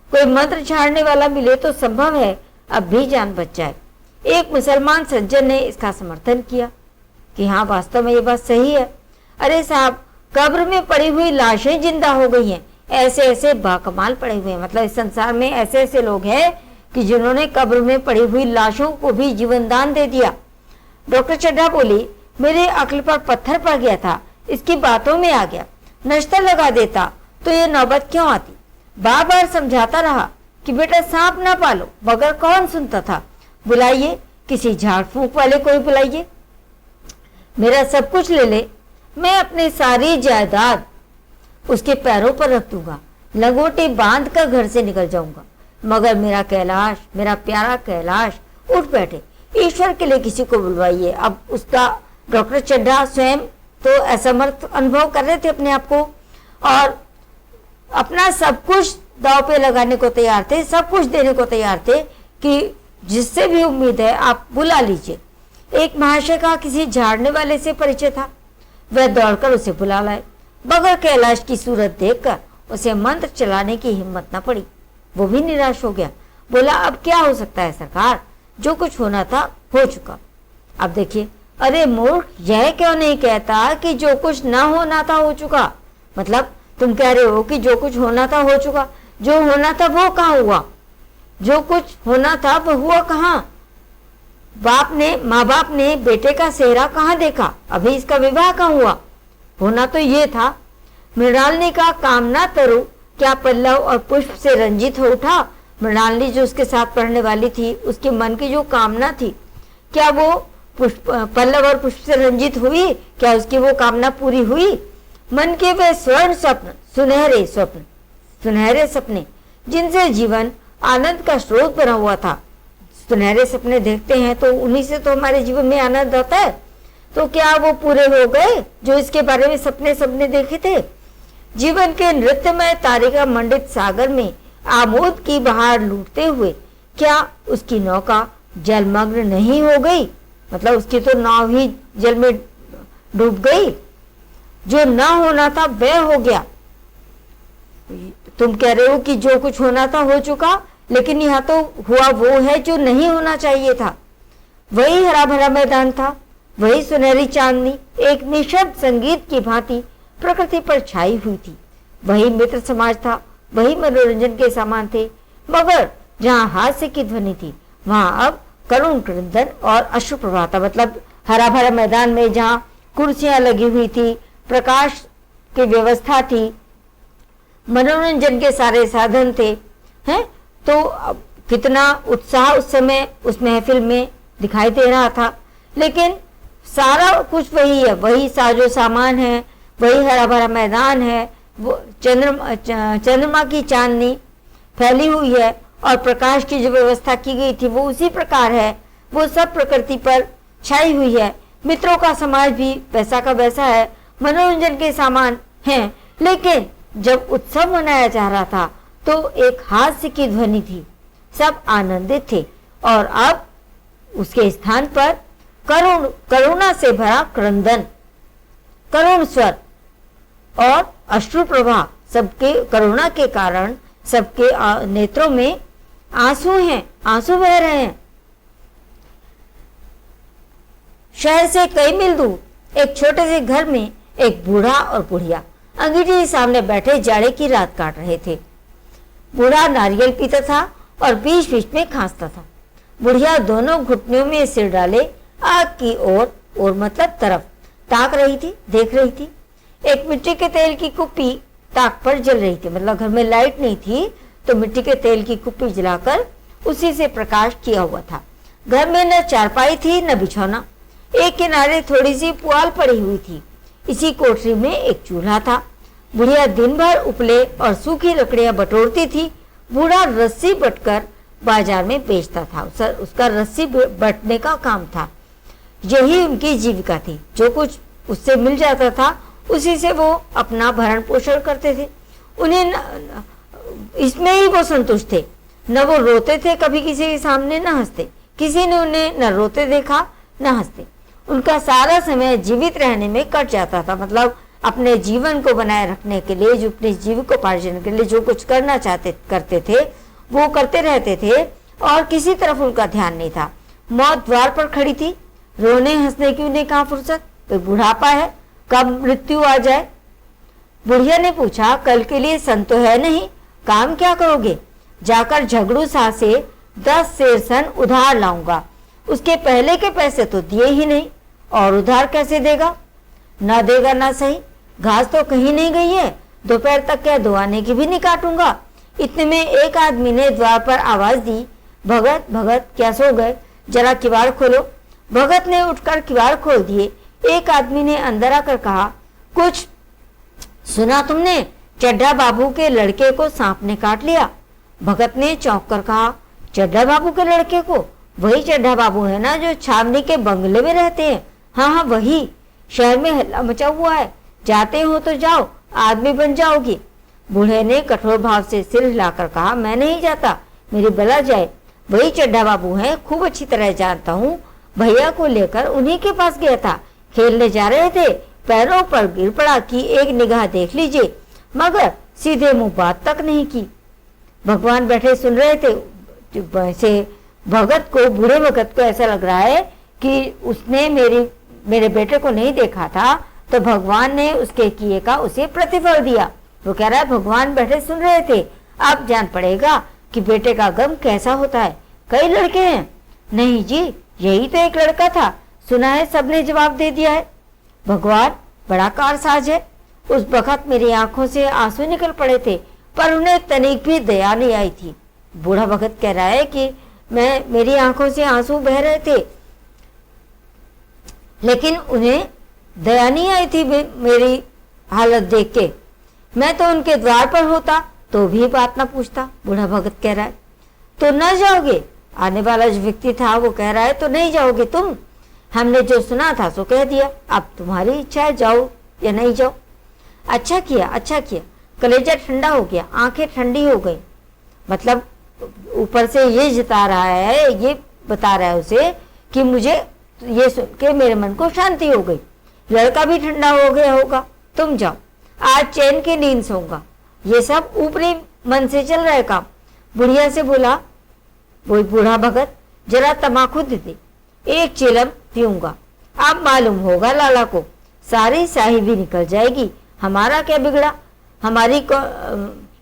कोई मंत्र झाड़ने वाला मिले तो संभव है अब भी जान बच जाए। एक मुसलमान सज्जन ने इसका समर्थन किया कि हाँ, वास्तव में ये बात सही है। अरे साहब, कब्र में पड़ी हुई लाशें जिंदा हो गई हैं, ऐसे ऐसे बाकमाल पड़े हुए हैं। मतलब इस संसार में ऐसे ऐसे लोग हैं कि जिन्होंने कब्र में पड़ी हुई लाशों को भी जीवन दान दे दिया। डॉक्टर चड्ढा बोली, मेरे अक्ल पर पत्थर पड़ गया था, इसकी बातों में आ गया, नश्तर लगा देता तो ये नौबत क्यों आती। बार बार समझाता रहा कि बेटा सांप ना पालो, मगर कौन सुनता था। बुलाइए, किसी झाड़ फूक वाले को ही बुलाइए, मेरा सब कुछ ले ले, मैं अपनी सारी जायदाद उसके पैरों पर रख दूंगा, लंगोटी बांध कर घर से निकल जाऊंगा, मगर मेरा कैलाश, मेरा प्यारा कैलाश उठ बैठे, ईश्वर के लिए किसी को बुलवाइए। अब उसका डॉक्टर चड्ढा स्वयं तो असमर्थ अनुभव कर रहे थे अपने आप को, और अपना सब कुछ दांव पे लगाने को तैयार थे, सब कुछ देने को तैयार थे कि जिससे भी उम्मीद है आप बुला लीजिए। एक महाशय का किसी झाड़ने वाले से परिचय था, वह दौड़कर उसे बुला लाए, मगर कैलाश की सूरत देखकर उसे मंत्र चलाने की हिम्मत न पड़ी। वो भी निराश हो गया, बोला अब क्या हो सकता है सरकार, जो कुछ होना था हो चुका। अब देखिए, अरे मूर्ख, यह क्यों नहीं कहता कि जो कुछ ना होना था हो चुका। मतलब तुम कह रहे हो कि जो कुछ होना था हो चुका, जो होना था वो कहाँ हुआ, जो कुछ होना था वो हुआ कहाँ। माँ बाप ने बेटे का सेहरा कहाँ देखा, अभी इसका विवाह कहाँ हुआ, होना तो ये था। मृणालिनी का कामना तरु क्या पल्लव और पुष्प से रंजित हो उठा। मृणालिनी जो उसके साथ पढ़ने वाली थी, उसके मन की जो कामना थी, क्या वो पल्लव और पुष्प से रंजित हुई, क्या उसकी वो कामना पूरी हुई। मन के वे स्वर्ण स्वप्न, सुनहरे सपने जिनसे जीवन आनंद का स्रोत बना हुआ था। सुनहरे सपने देखते हैं तो उन्हीं से तो हमारे जीवन में आनंद आता है। तो क्या वो पूरे हो गए जो इसके बारे में सपने देखे थे। जीवन के नृत्यमय तारिका मंडित सागर में आमोद की बहार लूटते हुए क्या उसकी नौका जलमग्न नहीं हो गई। मतलब उसकी तो नाव ही जल में डूब गई। जो ना होना था वह हो गया। तुम कह रहे हो कि जो कुछ होना था हो चुका, लेकिन यहाँ तो हुआ वो है जो नहीं होना चाहिए था। वही हरा भरा मैदान था, वही सुनहरी चांदनी एक निशब्द संगीत की भांति प्रकृति पर छाई हुई थी। वही मित्र समाज था, वही मनोरंजन के सामान थे, मगर जहाँ हास्य की ध्वनि थी वहां अब करुण क्रंदन और अश्रु प्रवाह था। मतलब हरा भरा मैदान में जहाँ कुर्सियां लगी हुई थी, प्रकाश की व्यवस्था थी, मनोरंजन के सारे साधन थे, हैं, तो कितना उत्साह उस समय उस महफिल में दिखाई दे रहा था। लेकिन सारा कुछ वही है, वही साजो सामान है, वही हरा भरा मैदान है, वो चंद्रमा की चांदनी फैली हुई है और प्रकाश की जो व्यवस्था की गई थी वो उसी प्रकार है, वो सब प्रकृति पर छाई हुई है। मित्रों का समाज भी वैसा का वैसा है, मनोरंजन के सामान हैं। लेकिन जब उत्सव मनाया जा रहा था तो एक हास्य की ध्वनि थी, सब आनंदित थे, और अब उसके स्थान पर करुणा से भरा क्रंदन, करुण स्वर और अश्रु प्रवाह। सबके करुणा के कारण सबके नेत्रों में आंसू हैं, आंसू बह रहे हैं। शहर से कई मील दूर एक छोटे से घर में एक बूढ़ा और बुढ़िया अंगीठी सामने बैठे जाड़े की रात काट रहे थे। बूढ़ा नारियल पीता था और बीच बीच में खांसता था। बुढ़िया दोनों घुटनों में सिर डाले आग की ओर मतलब तरफ ताक रही थी, देख रही थी। एक मिट्टी के तेल की कुप्पी ताक पर जल रही थी। मतलब घर में लाइट नहीं थी तो मिट्टी के तेल की कुप्पी जलाकर उसी से प्रकाश किया हुआ था। घर में न चारपाई थी न बिछौना, एक किनारे थोड़ी सी पुआल पड़ी हुई थी। इसी कोठरी में एक चूल्हा था। बुढ़िया दिन भर उपले और सूखी लकड़ियां बटोरती थी। बूढ़ा रस्सी बटकर बाजार में बेचता था। उसका रस्सी बटने का काम था। यही उनकी जीविका थी। जो कुछ उससे मिल जाता था उसी से वो अपना भरण पोषण करते थे। उन्हें इसमें ही वो संतुष्ट थे। न वो रोते थे, कभी किसी के सामने न हंसते। किसी ने उन्हें न रोते देखा न हंसते। उनका सारा समय जीवित रहने में कट जाता था। मतलब अपने जीवन को बनाए रखने के लिए, जो अपने जीविकोपार्जन के लिए जो कुछ करना करते थे वो करते रहते थे और किसी तरफ उनका ध्यान नहीं था। मौत द्वार पर खड़ी थी। रोने हंसने की उन्हें कहाँ फुर्सत। कोई बुढ़ापा है, कब मृत्यु आ जाए। बुढ़िया ने पूछा, कल के लिए सन तो है नहीं, काम क्या करोगे? जाकर झगड़ू सा से 10 सेर सन उधार लाऊंगा। उसके पहले के पैसे तो दिए ही नहीं, और उधार कैसे देगा? ना देगा ना सही। घास तो कहीं नहीं गई है। दोपहर तक क्या दुआने की भी नहीं काटूंगा। इतने में एक आदमी ने द्वार पर आवाज दी, भगत भगत क्या सो गए? जरा किवाड़ खोलो। भगत ने उठकर किवाड़ खोल दिए। एक आदमी ने अंदर आकर कहा, कुछ सुना तुमने? चड्ढा बाबू के लड़के को सांप ने काट लिया। भगत ने चौंक कर कहा, चड्ढा बाबू के लड़के को? वही चड्ढा बाबू है ना जो छावनी के बंगले में रहते हैं? हाँ हाँ वही। शहर में हल्ला मचा हुआ है। जाते हो तो जाओ, आदमी बन जाओगी। बूढ़े ने कठोर भाव से सिर हिलाकर कहा, मैं नहीं जाता, मेरी बला जाए। वही चड्ढा बाबू हैं, खूब अच्छी तरह जानता हूँ। भैया को लेकर उन्हीं के पास गया था। खेलने जा रहे थे, पैरों पर गिर पड़ा कि एक निगाह देख लीजिए, मगर सीधे मुंह बात तक नहीं की। भगवान बैठे सुन रहे थे। वैसे भगत को, बूढ़े भगत को ऐसा लग रहा है कि उसने मेरे बेटे को नहीं देखा था तो भगवान ने उसके किए का उसे प्रतिफल दिया। वो कह रहा है भगवान बैठे सुन रहे थे, अब जान पड़ेगा कि बेटे का गम कैसा होता है। कई लड़के हैं? नहीं जी, यही तो एक लड़का था। सुना है सबने जवाब दे दिया है। भगवान बड़ा कारसाज है। उस वक्त मेरी आंखों से आंसू निकल पड़े थे, पर उन्हें तनिक भी दया नहीं आई थी। बूढ़ा भगत कह रहा है कि मेरी आंखों से आंसू बह रहे थे, लेकिन उन्हें दया नहीं आई थी मेरी हालत देख के। मैं तो उनके द्वार पर होता तो भी बात ना पूछता। बूढ़ा भगत कह रहा है, तो न जाओगे? आने वाला जो व्यक्ति था वो कह रहा है, तो नहीं जाओगे तुम? हमने जो सुना था सो कह दिया, अब तुम्हारी इच्छा है, जाओ या नहीं जाओ। अच्छा किया, अच्छा किया। कलेजा ठंडा हो गया, आंखें ठंडी हो गई। मतलब ऊपर से ये जता रहा है, ये बता रहा है उसे कि मुझे ये सुन के मेरे मन को शांति हो गई। लड़का भी ठंडा हो गया होगा, तुम जाओ, आज चैन की नींद सोऊंगा। ये सब ऊपरी मन से चल रहा है काम। बुढ़िया से बोला वो बूढ़ा भगत, जरा तमाकू दे दे, एक चिलम पीऊंगा। अब मालूम होगा लाला को, सारी साहिबी निकल जाएगी। हमारा क्या बिगड़ा? हमारी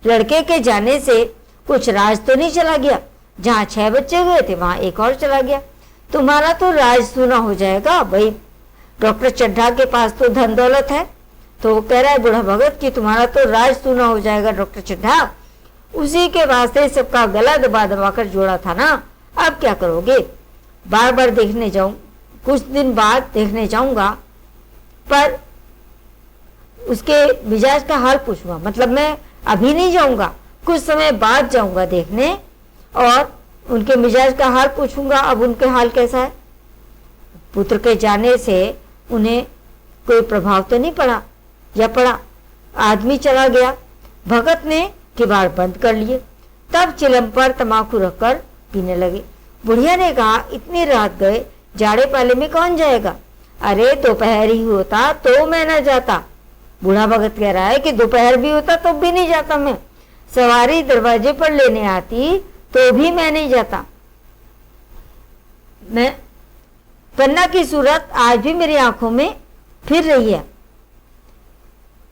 लड़के के जाने से कुछ राज तो नहीं चला गया। जहाँ 6 बच्चे हुए थे वहां एक और चला गया। तुम्हारा तो राज सूना हो जाएगा। भाई डॉक्टर चड्ढा के पास तो धन दौलत है। तो वो कह रहा है बूढ़ा भगत कि तुम्हारा तो राज सूना हो जाएगा डॉक्टर चड्ढा। उसी के वास्ते सबका गला दबा दबा कर जोड़ा था ना। अब क्या करोगे? बार बार देखने जाऊं, कुछ दिन बाद देखने जाऊंगा, पर उसके मिजाज का हाल पूछूंगा। मतलब मैं अभी नहीं जाऊंगा, कुछ समय बाद जाऊंगा देखने और उनके मिजाज का हाल पूछूंगा। अब उनके हाल कैसा है? पुत्र के जाने से उन्हें कोई प्रभाव तो नहीं पड़ा, या पड़ा? आदमी चला गया। भगत ने किवाड़ बंद कर लिए। तब चिलम पर तमाकू रखकर पीने लगे। बुढ़िया ने कहा, इतनी रात गए, जाड़े पाले में कौन जाएगा? अरे दोपहर ही होता तो मैं न जाता। बूढ़ा भगत कह रहा है कि दोपहर भी होता तो भी नहीं जाता मैं। सवारी दरवाजे पर लेने आती तो भी मैं नहीं जाता। मैं पन्ना की सूरत आज भी मेरी आंखों में फिर रही है,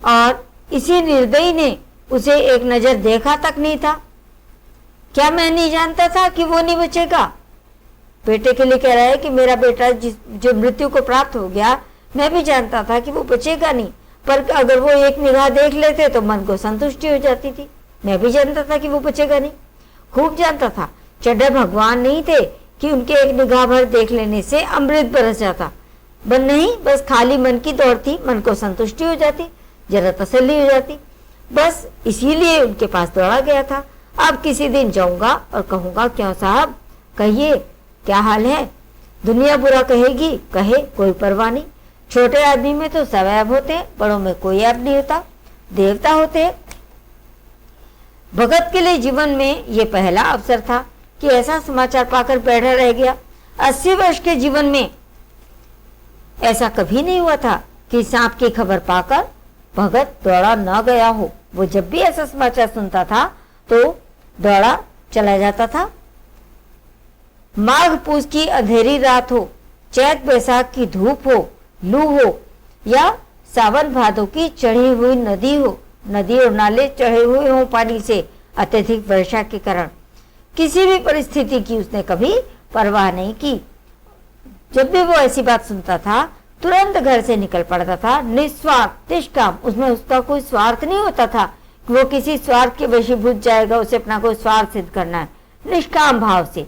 और इसी निर्दयी ने उसे एक नजर देखा तक नहीं था। क्या मैं नहीं जानता था कि वो नहीं बचेगा? बेटे के लिए कह रहा है कि मेरा बेटा जो मृत्यु को प्राप्त हो गया, मैं भी जानता था कि वो बचेगा नहीं, पर अगर वो एक निगाह देख लेते तो मन को संतुष्टि हो जाती थी। मैं भी जानता था कि वो बचेगा नहीं, खूब जानता था। चड्ढा भगवान नहीं थे कि उनके एक निगाह भर देख लेने से अमृत बरस जाता। नहीं, बस खाली मन की दौड़ थी, मन को संतुष्टि हो जाती, जरा तसल्ली हो जाती, बस इसीलिए उनके पास दौड़ा गया था। अब किसी दिन जाऊंगा और कहूंगा, क्यों साहब कहिए क्या हाल है? दुनिया बुरा कहेगी, कहे, कोई परवाह नहीं। छोटे आदमी में तो सब ऐब होते हैं, बड़ों में कोई ऐब नहीं होता, देवता होते हैं। भगत के लिए जीवन में ये पहला अवसर था कि ऐसा समाचार पाकर बैठा रह गया। 80 वर्ष के जीवन में ऐसा कभी नहीं हुआ था कि सांप की खबर पाकर भगत दौड़ा न गया हो। वो जब भी ऐसा समाचार सुनता था तो दौड़ा चला जाता था। माघ पूस की अंधेरी रात हो, चैत बैसाख की धूप हो, लू हो, या सावन भादों की चढ़ी हुई नदी हो, नदी और नाले चढ़े हुए हों पानी से अत्यधिक वर्षा के कारण, किसी भी परिस्थिति की उसने कभी परवाह नहीं की। जब भी वो ऐसी बात सुनता था तुरंत घर से निकल पड़ता था, निस्वार्थ निष्काम। उसमें उसका कोई स्वार्थ नहीं होता था कि वो किसी स्वार्थ के वशीभूत जाएगा, उसे अपना कोई स्वार्थ सिद्ध करना है। निष्काम भाव से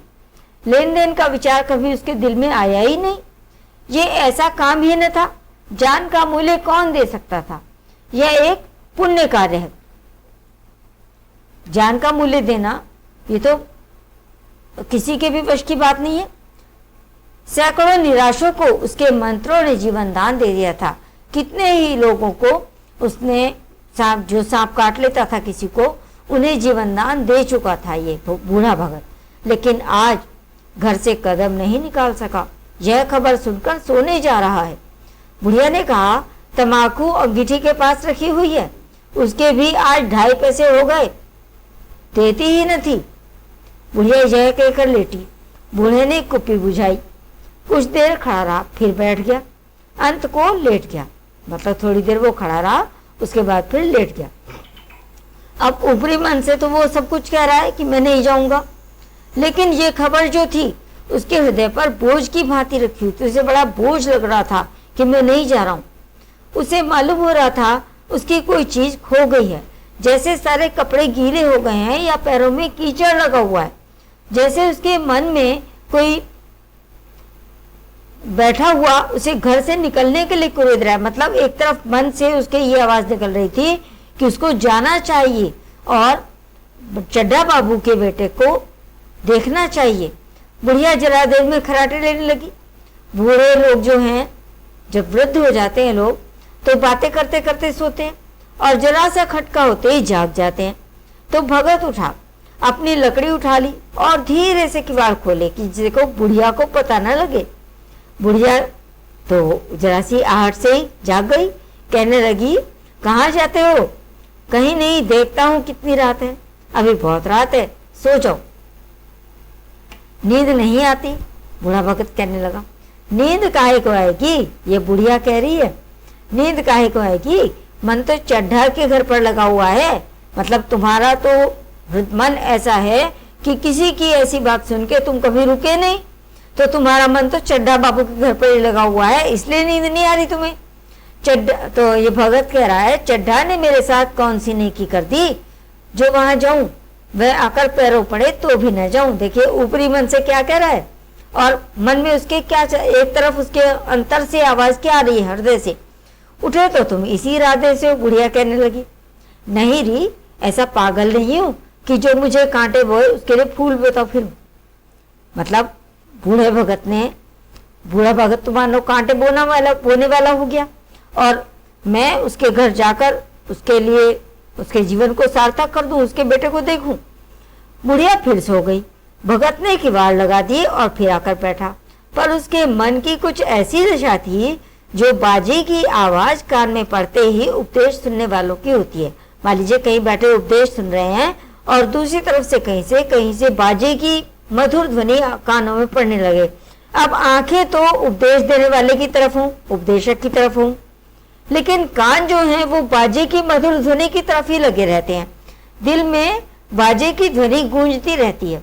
लेन देन का विचार कभी उसके दिल में आया ही नहीं। ये ऐसा काम ही न था। जान का मूल्य कौन दे सकता था? यह एक पुण्य कार्य है। जान का मूल्य देना ये तो किसी के भी वश की बात नहीं है। सैकड़ों निराशों को उसके मंत्रों ने जीवन दान दे दिया था। कितने ही लोगों को उसने जो सांप काट लेता था किसी को, उन्हें जीवन दान दे चुका था ये बूढ़ा भगत। लेकिन आज घर से कदम नहीं निकाल सका। यह खबर सुनकर सोने जा रहा है। बुढ़िया ने कहा, तमाकू अंगीठी के पास रखी हुई है, उसके भी आज 2.5 पैसे हो गए, देती ही न थी। बुढ़िया यह कहकर लेटी। बूढ़े ने कुप्पी बुझाई, कुछ देर खड़ा रहा, फिर बैठ गया, अंत को लेट गया। मतलब थोड़ी देर वो खड़ा रहा, उसके बाद फिर लेट गया। अब ऊपरी मन से तो वो सब कुछ कह रहा है कि मैं नहीं जाऊंगा, लेकिन ये खबर जो थी उसके हृदय पर बोझ की भांति रखी हुई थी। उसे बड़ा बोझ लग रहा था कि मैं नहीं जा रहा हूं। उसे मालूम हो रहा था उसकी कोई चीज खो गई है, जैसे सारे कपड़े गीले हो गए हैं या पैरों में कीचड़ लगा हुआ है, जैसे उसके मन में कोई बैठा हुआ उसे घर से निकलने के लिए कुरेद रहा है। मतलब एक तरफ मन से उसके ये आवाज निकल रही थी कि उसको जाना चाहिए और चड्ढा बाबू के बेटे को देखना चाहिए। बुढ़िया जरा देर में खराटे लेने लगी। बूढ़े लोग जो हैं, जब वृद्ध हो जाते हैं लोग, तो बातें करते करते सोते हैं और जरा सा खटका होते ही जाग जाते हैं। तो भगत उठा, अपनी लकड़ी उठा ली और धीरे से किवाड़ खोले कि देखो बुढ़िया को पता न लगे। बुढ़िया तो जरा सी आहट से ही जाग गई, कहने लगी, कहाँ जाते हो? कहीं नहीं, देखता हूं कितनी रात है। अभी बहुत रात है, सो जाओ। नींद नहीं आती? बूढ़ा भगत कहने लगा। नींद काहे को आएगी? ये बुढ़िया कह रही है। नींद काहे को आएगी? मन तो चड्ढा के घर पर लगा हुआ है। मतलब तुम्हारा तो मन ऐसा है कि किसी की ऐसी बात सुन के तुम कभी रुके नहीं, तो तुम्हारा मन तो चड्ढा बाबू के घर पर ही लगा हुआ है, इसलिए नींद नहीं आ रही तुम्हें। चड्ढा तो ये भगत कह रहा है, चड्ढा ने मेरे साथ कौन सी नेकी कर दी जो वहां जाऊं, वह आकर पैरों पड़े तो भी न जाऊं। देखिए ऊपरी मन से क्या कह रहा है और मन में उसके क्या, एक तरफ उसके अंतर से आवाज क्या आ रही है, हृदय से, उठे तो तुम इसी इरादे से हो। बुढ़िया कहने लगी, नहीं री, ऐसा पागल नहीं हूं कि जो मुझे कांटे बोए उसके लिए फूल बोता फिरूं। मतलब बूढ़ा भगत तो मानो कांटे बोने वाला हो गया और मैं उसके घर जाकर उसके लिए उसके जीवन को सार्थक कर दूं, उसके बेटे को देखूं। बुढ़िया फिर सो गई। भगत ने किवाड़ लगा दी और फिर आकर बैठा, पर उसके मन की कुछ ऐसी दशा थी जो बाजे की आवाज कान में पड़ते ही उपदेश सुनने वालों की होती है। मान लीजिए कहीं बैठे उपदेश सुन रहे हैं और दूसरी तरफ से कहीं से बाजे की मधुर ध्वनि कानों में पड़ने लगे। अब आंखें तो उपदेश देने वाले की तरफ हों, उपदेशक की तरफ हों, लेकिन कान जो हैं वो बाजे की मधुर ध्वनि की तरफ ही लगे रहते हैं। दिल में बाजे की ध्वनि गूंजती रहती है।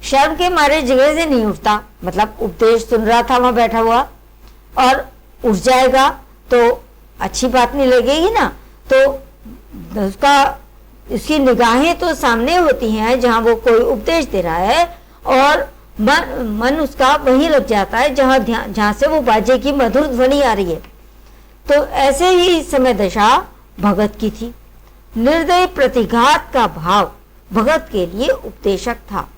शर्म के मारे जगह से नहीं उठता। मतलब उपदेश सुन रहा था वहां बैठा हुआ और उठ जाएगा तो अच्छी बात नहीं लगेगी ना, तो उसकी निगाहें तो सामने होती हैं जहां वो कोई उपदेश दे रहा है और मन उसका वहीं लग जाता है जहां से वो बाजे की मधुर ध्वनि आ रही है। तो ऐसे ही इस समय दशा भगत की थी। निर्दयी प्रतिघात का भाव भगत के लिए उपदेशक था।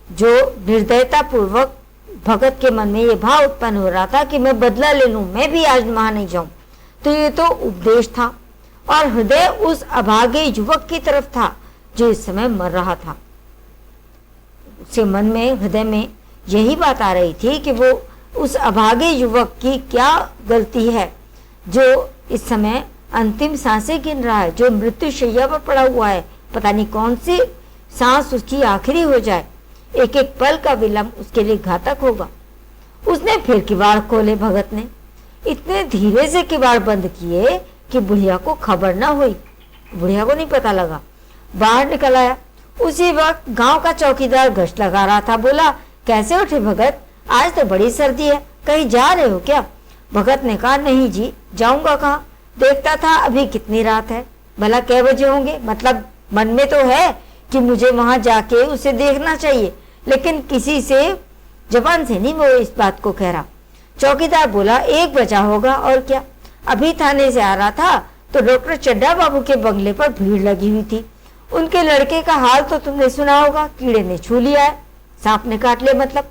जो निर्दयता पूर्वक भगत के मन में ये भाव उत्पन्न हो रहा था कि मैं बदला ले लूं, मैं भी आज वहां नहीं जाऊं, तो ये तो उपदेश था। और हृदय उस अभागे युवक की तरफ था जो इस समय मर रहा था। उसके मन में, हृदय में यही बात आ रही थी कि वो उस अभागे युवक की क्या गलती है जो इस समय अंतिम सांसें गिन रहा है, जो मृत्यु शैया पर पड़ा हुआ है। पता नहीं कौन सी सांस उसकी आखिरी हो जाए। एक एक पल का विलंब उसके लिए घातक होगा। उसने फिर किवाड़ खोले। भगत ने इतने धीरे से किवाड़ बंद किए कि बुढ़िया को खबर ना हुई, बुढ़िया को नहीं पता लगा। बाहर निकल आया। उसी वक्त गांव का चौकीदार गश्त लगा रहा था। बोला, कैसे उठे भगत? आज तो बड़ी सर्दी है, कहीं जा रहे हो क्या? भगत ने कहा, नहीं जी, जाऊंगा कहाँ? देखता था अभी कितनी रात है, भला कै बजे होंगे। मतलब मन में तो है कि मुझे वहां जाके उसे देखना चाहिए, लेकिन किसी से जबान से नहीं वो इस बात को कह रहा। चौकीदार बोला, 1 बजा होगा और क्या। अभी थाने से आ रहा था तो डॉक्टर चड्डा बाबू के बंगले पर भीड़ लगी हुई थी। उनके लड़के का हाल तो तुमने सुना होगा, कीड़े ने छू लिया है, सांप ने काट लिया। मतलब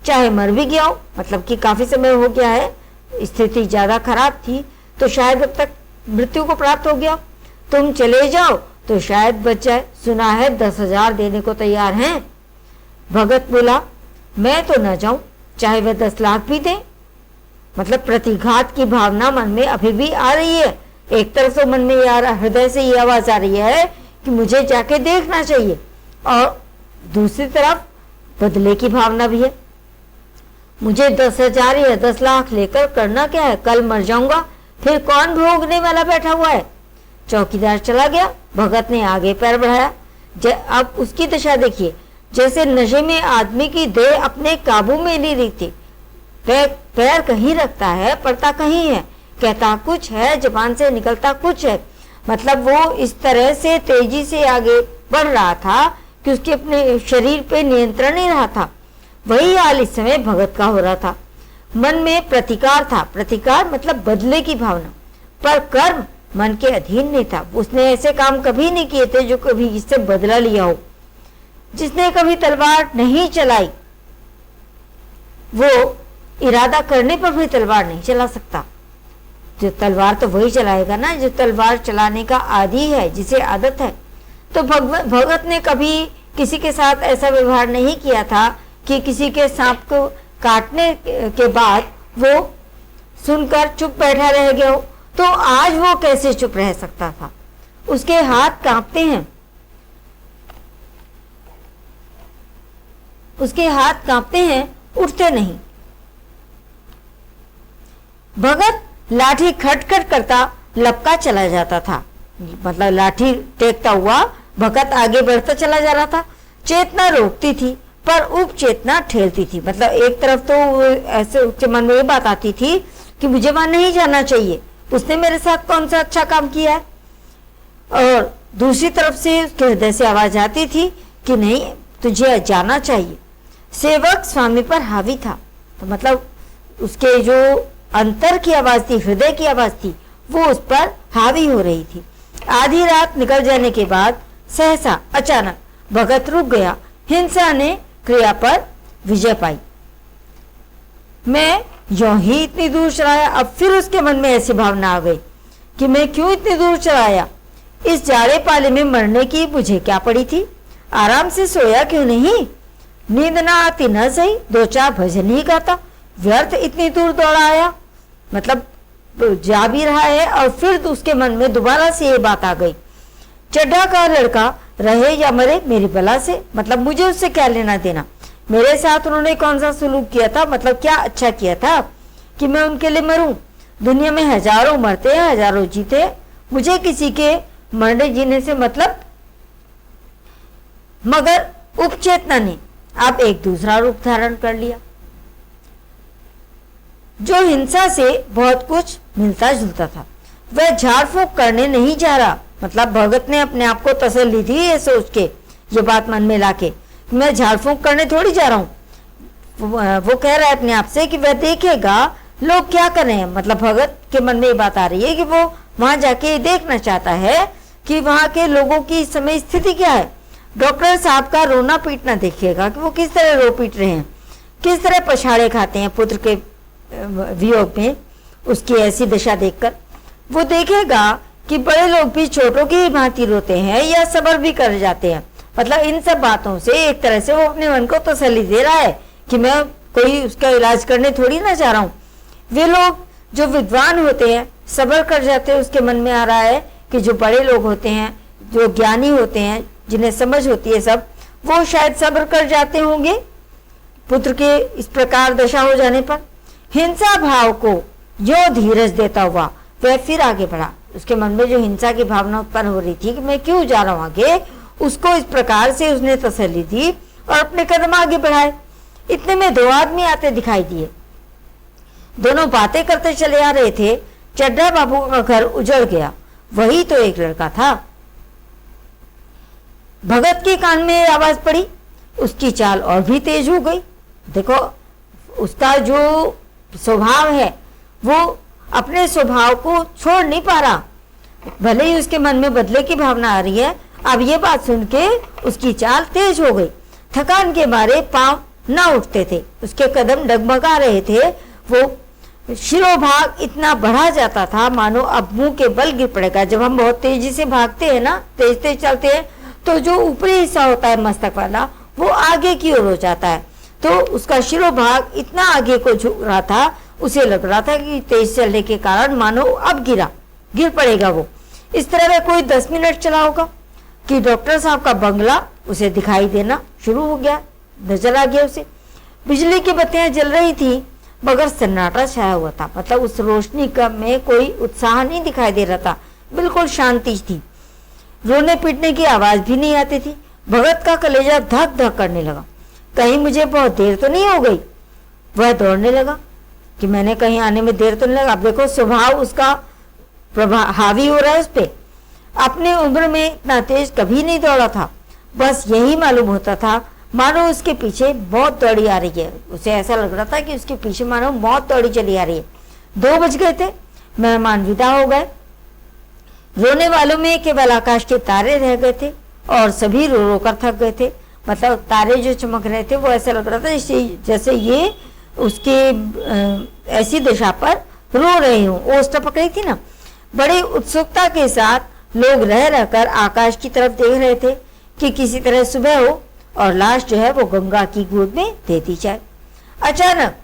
चाहे मर भी गया हो, मतलब कि काफी समय हो गया है, स्थिति ज्यादा खराब थी तो शायद अब तक मृत्यु को प्राप्त हो गया। तुम चले जाओ तो शायद बच जाए। सुना है 10,000 देने को तैयार हैं। भगत बोला, मैं तो न जाऊं, चाहे वह 10 लाख भी दे। मतलब प्रतिघात की भावना मन में अभी भी आ रही है। एक तरफ तो मन में ये आ रहा, हृदय से ये आवाज आ रही है कि मुझे जाके देखना चाहिए, और दूसरी तरफ बदले की भावना भी है। मुझे 10,000 या 10 लाख लेकर करना क्या है? कल मर जाऊंगा, फिर कौन भोगने वाला बैठा हुआ है? चौकीदार चला गया। भगत ने आगे पैर बढ़ाया। अब उसकी दशा देखिए, जैसे नशे में आदमी की देह अपने काबू में नहीं रही थी। पैर कहीं रखता है, पड़ता कहीं है, कहता कुछ है, जबान से निकलता कुछ है। मतलब वो इस तरह से तेजी से आगे बढ़ रहा था कि उसके अपने शरीर पे नियंत्रण नहीं रहा था। वही हाल इस समय भगत का हो रहा था। मन में प्रतिकार था। प्रतिकार मतलब बदले की भावना, पर कर्म मन के अधीन नहीं था। उसने ऐसे काम कभी नहीं किए थे जो कभी इससे बदला लिया हो। जिसने कभी तलवार नहीं चलाई वो इरादा करने पर भी तलवार नहीं चला सकता। जो तलवार तो वही चलाएगा ना जो तलवार चलाने का आदी है, जिसे आदत है। तो भगत ने कभी किसी के साथ ऐसा व्यवहार नहीं किया था कि किसी के सांप को काटने के बाद वो सुनकर चुप बैठा रह गया हो। तो आज वो कैसे चुप रह सकता था? उसके हाथ कांपते हैं, उसके हाथ कांपते हैं, उठते नहीं। भगत लाठी खटखट करता लपका चला जाता था। मतलब लाठी टेकता हुआ भगत आगे बढ़ता चला जा रहा था। चेतना रोकती थी पर उपचेतना ठेलती थी। मतलब एक तरफ तो ऐसे उसके मन में ये बात आती थी कि मुझे वहां नहीं जाना चाहिए, उसने मेरे साथ कौन सा अच्छा काम किया है, और दूसरी तरफ से उसके हृदय से आवाज आती थी कि नहीं, तुझे जाना चाहिए। सेवक स्वामी पर हावी था। तो मतलब उसके जो अंतर की आवाज थी, हृदय की आवाज थी, वो उस पर हावी हो रही थी। आधी रात निकल जाने के बाद सहसा अचानक भगत रुक गया। हिंसा ने क्रिया पर विजय पाई। मैं यों ही इतनी दूर चलाया। अब फिर उसके मन में ऐसी भावना आ गई कि मैं क्यों इतनी दूर चलाया? इस जाड़े पाले में मरने की मुझे क्या पड़ी थी? आराम से सोया क्यों नहीं? नींद ना आती न सही, 2-4 भजन ही गाता, व्यर्थ इतनी दूर दौड़ा आया। मतलब जा भी रहा है और फिर उसके मन में दोबारा से ये बात आ गई, चड्ढा का लड़का रहे या मरे मेरी बला से, मतलब मुझे उससे क्या लेना देना? मेरे साथ उन्होंने कौन सा सलूक किया था? मतलब क्या अच्छा किया था कि मैं उनके लिए मरूं? दुनिया में हजारों मरते हैं, हजारों जीते, मुझे किसी के मरने जीने से मतलब। मगर उपचेतना ने अब एक दूसरा रूप धारण कर लिया, जो हिंसा से बहुत कुछ मिलता जुलता था। वह झाड़ फूंक करने नहीं जा रहा। मतलब भगत ने अपने आप को तसल्ली दी ये सोच के, ये बात मन में लाके, मैं झाड़ फूंक करने थोड़ी जा रहा हूँ। वो कह रहा है अपने आप से कि वह देखेगा लोग क्या कर रहे हैं। मतलब भगत के मन में ये बात आ रही है कि वो वहां जाके देखना चाहता है कि वहां के लोगों की इस समय स्थिति क्या है। डॉक्टर साहब का रोना पीटना देखिएगा कि वो किस तरह रो पीट रहे हैं, किस तरह पछाड़े खाते हैं पुत्र के वियोग में। उसकी ऐसी दशा देखकर वो देखेगा कि बड़े लोग भी छोटों की भांति रोते हैं या सब्र भी कर जाते हैं। मतलब इन सब बातों से एक तरह से वो अपने मन को तसल्ली दे रहा है कि मैं कोई उसका इलाज करने थोड़ी ना चाह रहा हूँ। वे लोग जो विद्वान होते हैं सब्र कर जाते हैं, उसके मन में आ रहा है कि जो बड़े लोग होते हैं, जो ज्ञानी होते हैं, जिन्हें समझ होती है सब, वो शायद सब्र कर जाते होंगे पुत्र के इस प्रकार दशा हो जाने पर। हिंसा भाव को जो धीरज देता हुआ वह फिर आगे बढ़ा। उसके मन में जो हिंसा की भावना उत्पन्न हो रही थी कि मैं क्यों जा रहा हूं आगे, उसको इस प्रकार से उसने तसल्ली दी और अपने कदम आगे बढ़ाए। इतने में दो आदमी आते दिखाई दिए। दोनों बातें करते चले आ रहे थे। चड्ढा बाबू का घर उजड़ गया। वही तो एक लड़का था। भगत के कान में आवाज पड़ी। उसकी चाल और भी तेज हो गई। देखो उसका जो स्वभाव है वो अपने स्वभाव को छोड़ नहीं पा रहा। भले ही उसके मन में बदले की भावना आ रही है, अब ये बात सुन के उसकी चाल तेज हो गई। थकान के मारे पांव ना उठते थे, उसके कदम डगमगा रहे थे। वो शिरोभाग इतना बढ़ा जाता था मानो अब मुंह के बल गिर पड़ेगा। जब हम बहुत तेजी से भागते हैं ना, तेज तेज चलते हैं, तो जो ऊपरी हिस्सा होता है मस्तक वाला वो आगे की ओर हो जाता है। तो उसका शिरोभाग इतना आगे को झुक रहा था, उसे लग रहा था कि तेज चलने के कारण मानो अब गिर पड़ेगा वो। इस तरह वह कोई 10 मिनट चला होगा कि डॉक्टर साहब का बंगला उसे दिखाई देना शुरू हो गया, नजर आ गया उसे। बिजली की बत्तियां जल रही थी मगर सन्नाटा छाया हुआ था। मतलब उस रोशनी का में कोई उत्साह नहीं दिखाई दे रहा था, बिल्कुल शांति थी। रोने पीटने की आवाज भी नहीं आती थी। भगत का कलेजा धक धक करने लगा। कहीं मुझे बहुत देर तो नहीं हो गई। वह दौड़ने लगा कि मैंने कहीं आने में देर तो नहीं लगा। अब देखो स्वभाव उसका हावी हो रहा है उस पर। अपने उम्र में इतना तेज कभी नहीं दौड़ा था। बस यही मालूम होता था मानो उसके पीछे मौत दौड़ी आ रही है। उसे ऐसा लग रहा था कि उसके पीछे मानो मौत दौड़ी चली आ रही है। 2 बज गए थे, मेहमान विदा हो गए। रोने वालों में केवल आकाश के तारे रह गए थे और सभी रो रो कर थक गए थे। मतलब तारे जो चमक रहे थे वो ऐसा लग रहा था जैसे ये उसके ऐसी दशा पर रो रहे हो। ओस टपक रही थी ना। बड़ी उत्सुकता के साथ लोग रह रहकर आकाश की तरफ देख रहे थे कि किसी तरह सुबह हो और लाश जो है वो गंगा की गोद में दे दी जाए। अचानक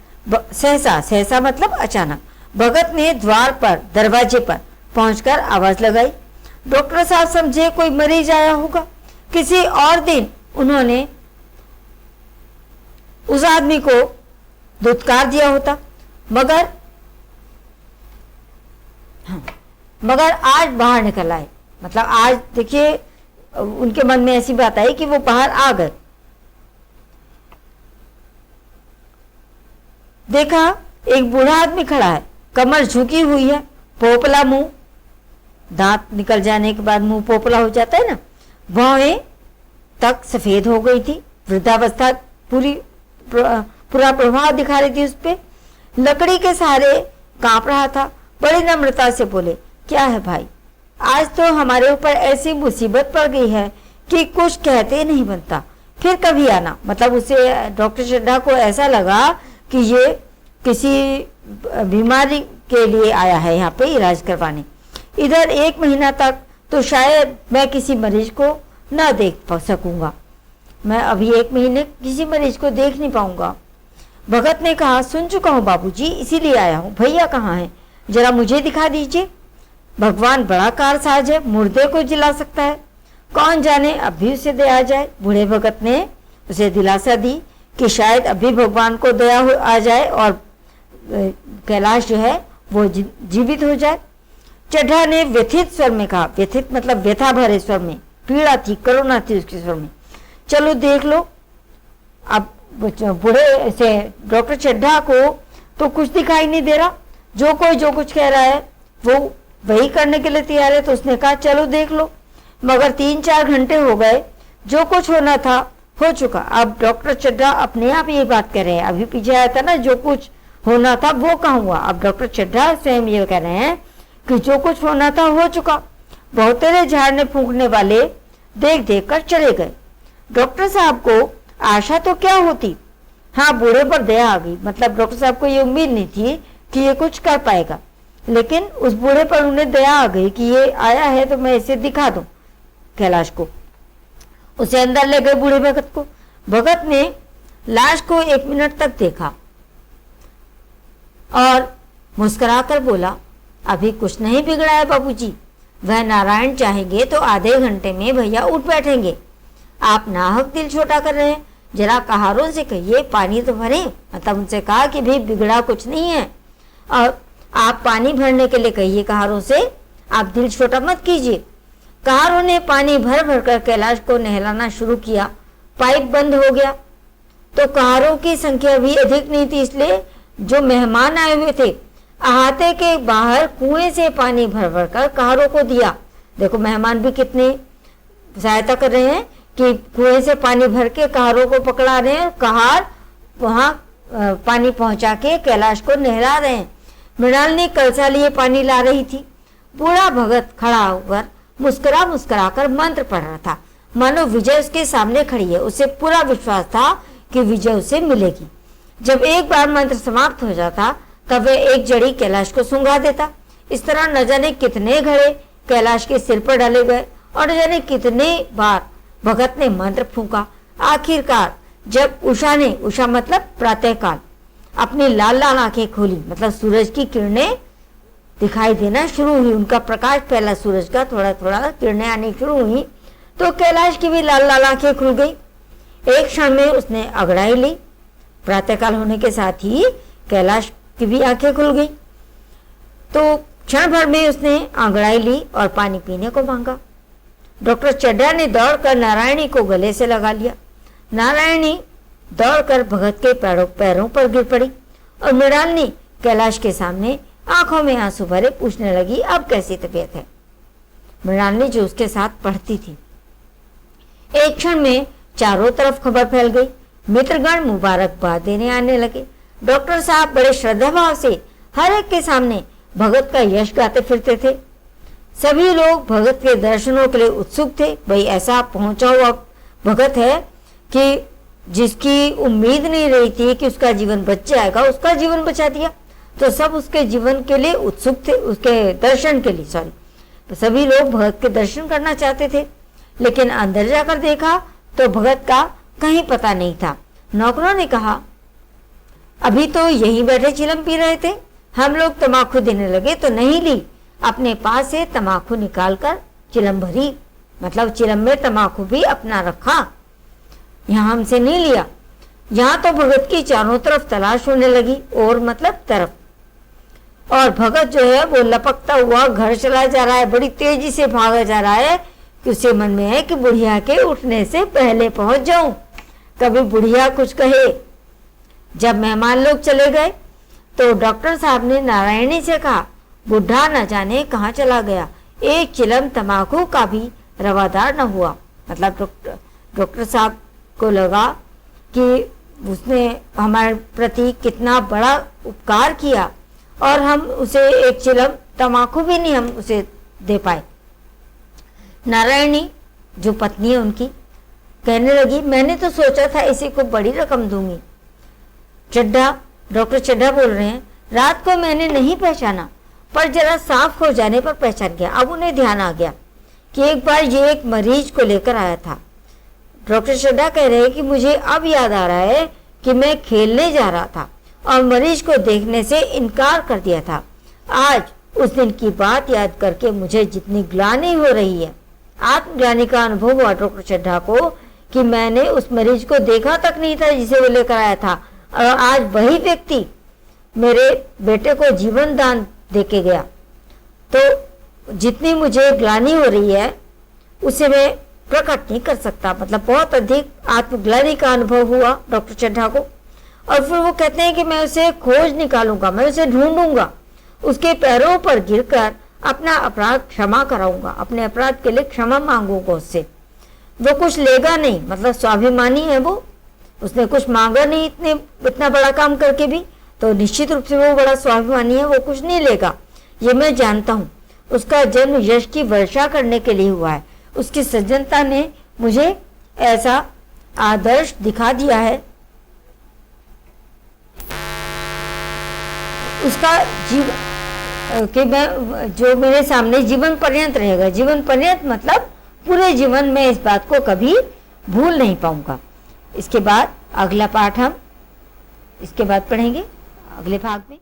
सहसा मतलब अचानक भगत ने द्वार पर दरवाजे पर पहुंचकर आवाज लगाई। डॉक्टर साहब समझे कोई मरीज आया होगा। किसी और दिन उन्होंने उस आदमी को धुतकार दिया होता, मगर आज बाहर निकल आए। मतलब आज देखिए उनके मन में ऐसी बात आई कि वो बाहर आ गए। देखा एक बूढ़ा आदमी खड़ा है, कमर झुकी हुई है, पोपला मुंह, दांत निकल जाने के बाद मुंह पोपला हो जाता है ना, भौहें तक सफेद हो गई थी। वृद्धावस्था पूरा प्रभाव दिखा रही थी उस पे। लकड़ी के सहारे कांप रहा था। बड़ी नम्रता से बोले, क्या है भाई, आज तो हमारे ऊपर ऐसी मुसीबत पड़ गई है कि कुछ कहते नहीं बनता, फिर कभी आना। मतलब उसे डॉक्टर चड्ढा को ऐसा लगा कि ये किसी बीमारी के लिए आया है यहाँ पे इलाज करवाने। इधर 1 महीना तक तो शायद मैं किसी मरीज को न देख सकूंगा। मैं अभी 1 महीने किसी मरीज को देख नहीं पाऊंगा। भगत ने कहा, सुन चुका हूँ बाबूजी, इसीलिए आया हूँ। भैया कहाँ हैं, जरा मुझे दिखा दीजिए। भगवान बड़ा कारसाज है, मुर्दे को जिला सकता है। कौन जाने अब भी उसे दया आ जाए। बूढ़े भगत ने उसे दिलासा दी कि शायद अभी भगवान को दया आ जाए और कैलाश जो है वो जीवित हो जाए। चड्ढा ने व्यथित स्वर में कहा, व्यथित मतलब व्यथा भरे स्वर में, पीड़ा थी, करुणा थी उसके स्वर में। चलो देख लो। अब बूढ़े से डॉक्टर चड्ढा को तो कुछ दिखाई नहीं दे रहा। जो कोई जो कुछ कह रहा है वो वही करने के लिए तैयार है। तो उसने कहा चलो देख लो। मगर 3-4 घंटे हो गए, जो कुछ होना था हो चुका। अब डॉक्टर चड्ढा अपने आप ये बात कह रहे हैं, अभी पीछे आया था ना जो कुछ होना था वो कहाँ हुआ। अब डॉक्टर चड्ढा स्वयं ये कह रहे हैं कि जो कुछ होना था हो चुका। बहुतेरे झाड़ने फूंकने वाले देख देख कर चले गए। डॉक्टर साहब को आशा तो क्या होती, हाँ बूढ़े पर दया आ गई। मतलब डॉक्टर साहब को ये उम्मीद नहीं थी कि ये कुछ कर पाएगा, लेकिन उस बूढ़े पर उन्हें दया आ गई कि ये आया है तो मैं इसे दिखा दूं कैलाश को। उसे अंदर ले गए बूढ़े भगत को। भगत ने लाश को 1 मिनट तक देखा और मुस्कुराकर बोला, अभी कुछ नहीं बिगड़ा है बाबूजी, वह नारायण चाहेंगे तो आधे घंटे में भैया उठ बैठेंगे। आप नाहक दिल छोटा कर रहे हैं, जरा कहारों से कहिए पानी तो भरे। मतलब उनसे कहा कि भाई बिगड़ा कुछ नहीं है और आप पानी भरने के लिए कहिए कहारों से, आप दिल छोटा मत कीजिए। कहारों ने पानी भर भर कर कैलाश को नहलाना शुरू किया। पाइप बंद हो गया तो कहारों की संख्या भी अधिक नहीं थी, इसलिए जो मेहमान आए हुए थे अहाते के बाहर कुएं से पानी भर भर कर कहारों को दिया। देखो मेहमान भी कितने सहायता कर रहे हैं कि कुएं से पानी भर के कहारों को पकड़ा रहे हैं, कहार वहां पानी पहुंचा के कैलाश को नहला रहे हैं। मृणालिनी कलसा लिए पानी ला रही थी। बूढ़ा भगत खड़ा होकर मुस्कुरा मुस्कुरा कर मंत्र पढ़ रहा था, मानो विजय उसके सामने खड़ी है। उसे पूरा विश्वास था कि विजय उसे मिलेगी। जब एक बार मंत्र समाप्त हो जाता तब वह एक जड़ी कैलाश को सूंघा देता। इस तरह न जाने कितने घड़े कैलाश के सिर पर डाले गए और न जाने कितने बार भगत ने मंत्र फूंका। आखिरकार जब उषा मतलब प्रातःकाल, अपनी लाल लाल आंखें खोली, मतलब सूरज की किरणें दिखाई देना शुरू हुई, उनका प्रकाश फैला सूरज का, थोड़ा थोड़ा किरणें आनी शुरू हुई तो कैलाश की भी लाल लाल आंखें खुल गई। एक क्षण में उसने अगड़ाई ली। प्रातःकाल होने के साथ ही कैलाश की भी आंखें खुल गई तो क्षण भर में उसने अंगड़ाई ली और पानी पीने को मांगा। डॉक्टर चड्ढा ने दौड़कर नारायणी को गले से लगा लिया। नारायणी दौड़कर भगत के पैरों पर गिर पड़ी और मृणालिनी कैलाश के सामने आंखों में आंसू भरे पूछने लगी, अब कैसी तबीयत है। मृणालिनी जो उसके साथ पढ़ती थी। एक क्षण में चारों तरफ खबर फैल गई। मित्रगण मुबारकबाद देने आने लगे। डॉक्टर साहब बड़े श्रद्धा भाव से हर एक के सामने भगत का यश गाते फिरते थे। सभी लोग भगत के दर्शनों के लिए उत्सुक थे। भाई ऐसा पहुंचा हुआ भगत है कि जिसकी उम्मीद नहीं रही थी कि उसका जीवन बच जाएगा, उसका जीवन बचा दिया। तो सब उसके जीवन के लिए उत्सुक थे, उसके दर्शन के लिए तो सभी लोग भगत के दर्शन करना चाहते थे। लेकिन अंदर जाकर देखा तो भगत का कहीं पता नहीं था। नौकरों ने कहा, अभी तो यहीं बैठे चिलम पी रहे थे, हम लोग तमाकू देने लगे तो नहीं ली, अपने पास से तमाकू निकालकर चिलम भरी। मतलब चिलम में तमाकू भी अपना रखा, यहाँ हमसे नहीं लिया। यहाँ तो भगत की चारों तरफ तलाश होने लगी, और मतलब तरफ। और भगत जो है वो लपकता हुआ घर चला जा रहा है, बड़ी तेजी से भागा जा रहा है कि उसे मन में है कि बुढ़िया के उठने से पहले पहुंच जाऊं, कभी बुढ़िया कुछ कहे। जब मेहमान लोग चले गए तो डॉक्टर साहब ने नारायणी से कहा, बुढ़ा न जाने कहाँ चला गया, एक चिलम तमाकू का भी रवादार न हुआ। मतलब डॉक्टर साहब को लगा कि उसने हमारे प्रति कितना बड़ा उपकार किया और हम उसे एक चिलम तमाकू भी नहीं हम उसे दे पाए। नारायणी जो पत्नी है उनकी कहने लगी, मैंने तो सोचा था इसी को बड़ी रकम दूंगी। डॉक्टर चड्ढा बोल रहे हैं, रात को मैंने नहीं पहचाना, पर जरा साफ हो जाने पर पहचान गया। अब उन्हें ध्यान आ गया कि एक बार ये एक मरीज को लेकर आया था। डॉक्टर चड्ढा कह रहे हैं कि मुझे अब याद आ रहा है कि मैं खेलने जा रहा था और मरीज को देखने से इनकार कर दिया था। आज उस दिन की बात याद करके मुझे जितनी ग्लानि हो रही है, आत्मग्लानि का अनुभव हुआ डॉक्टर चड्ढा को कि मैंने उस मरीज को देखा तक नहीं था जिसे वो लेकर आया था, और आज वही व्यक्ति मेरे बेटे को जीवन दान देके गया। तो जितनी मुझे ग्लानि हो रही है उसे मैं प्रकट नहीं कर सकता। मतलब बहुत अधिक आत्मग्लानि का अनुभव हुआ डॉक्टर चड्ढा को। और फिर वो कहते हैं कि मैं उसे खोज निकालूंगा, मैं उसे ढूंढूंगा, उसके पैरों पर गिरकर अपना अपराध क्षमा कराऊंगा, अपने अपराध के लिए क्षमा मांगूंगा उससे। वो कुछ लेगा नहीं, मतलब स्वाभिमानी है वो, उसने कुछ मांगा नहीं इतना बड़ा काम करके भी, तो निश्चित रूप से वो बड़ा स्वाभिमानी है, वो कुछ नहीं लेगा, ये मैं जानता हूँ। उसका जन्म यश की वर्षा करने के लिए हुआ है। उसकी सज्जनता ने मुझे ऐसा आदर्श दिखा दिया है, उसका जीवन कि मैं जो मेरे सामने जीवन पर्यंत रहेगा। जीवन पर्यंत मतलब पूरे जीवन में इस बात को कभी भूल नहीं पाऊंगा। इसके बाद अगला पाठ हम इसके बाद पढ़ेंगे अगले भाग में।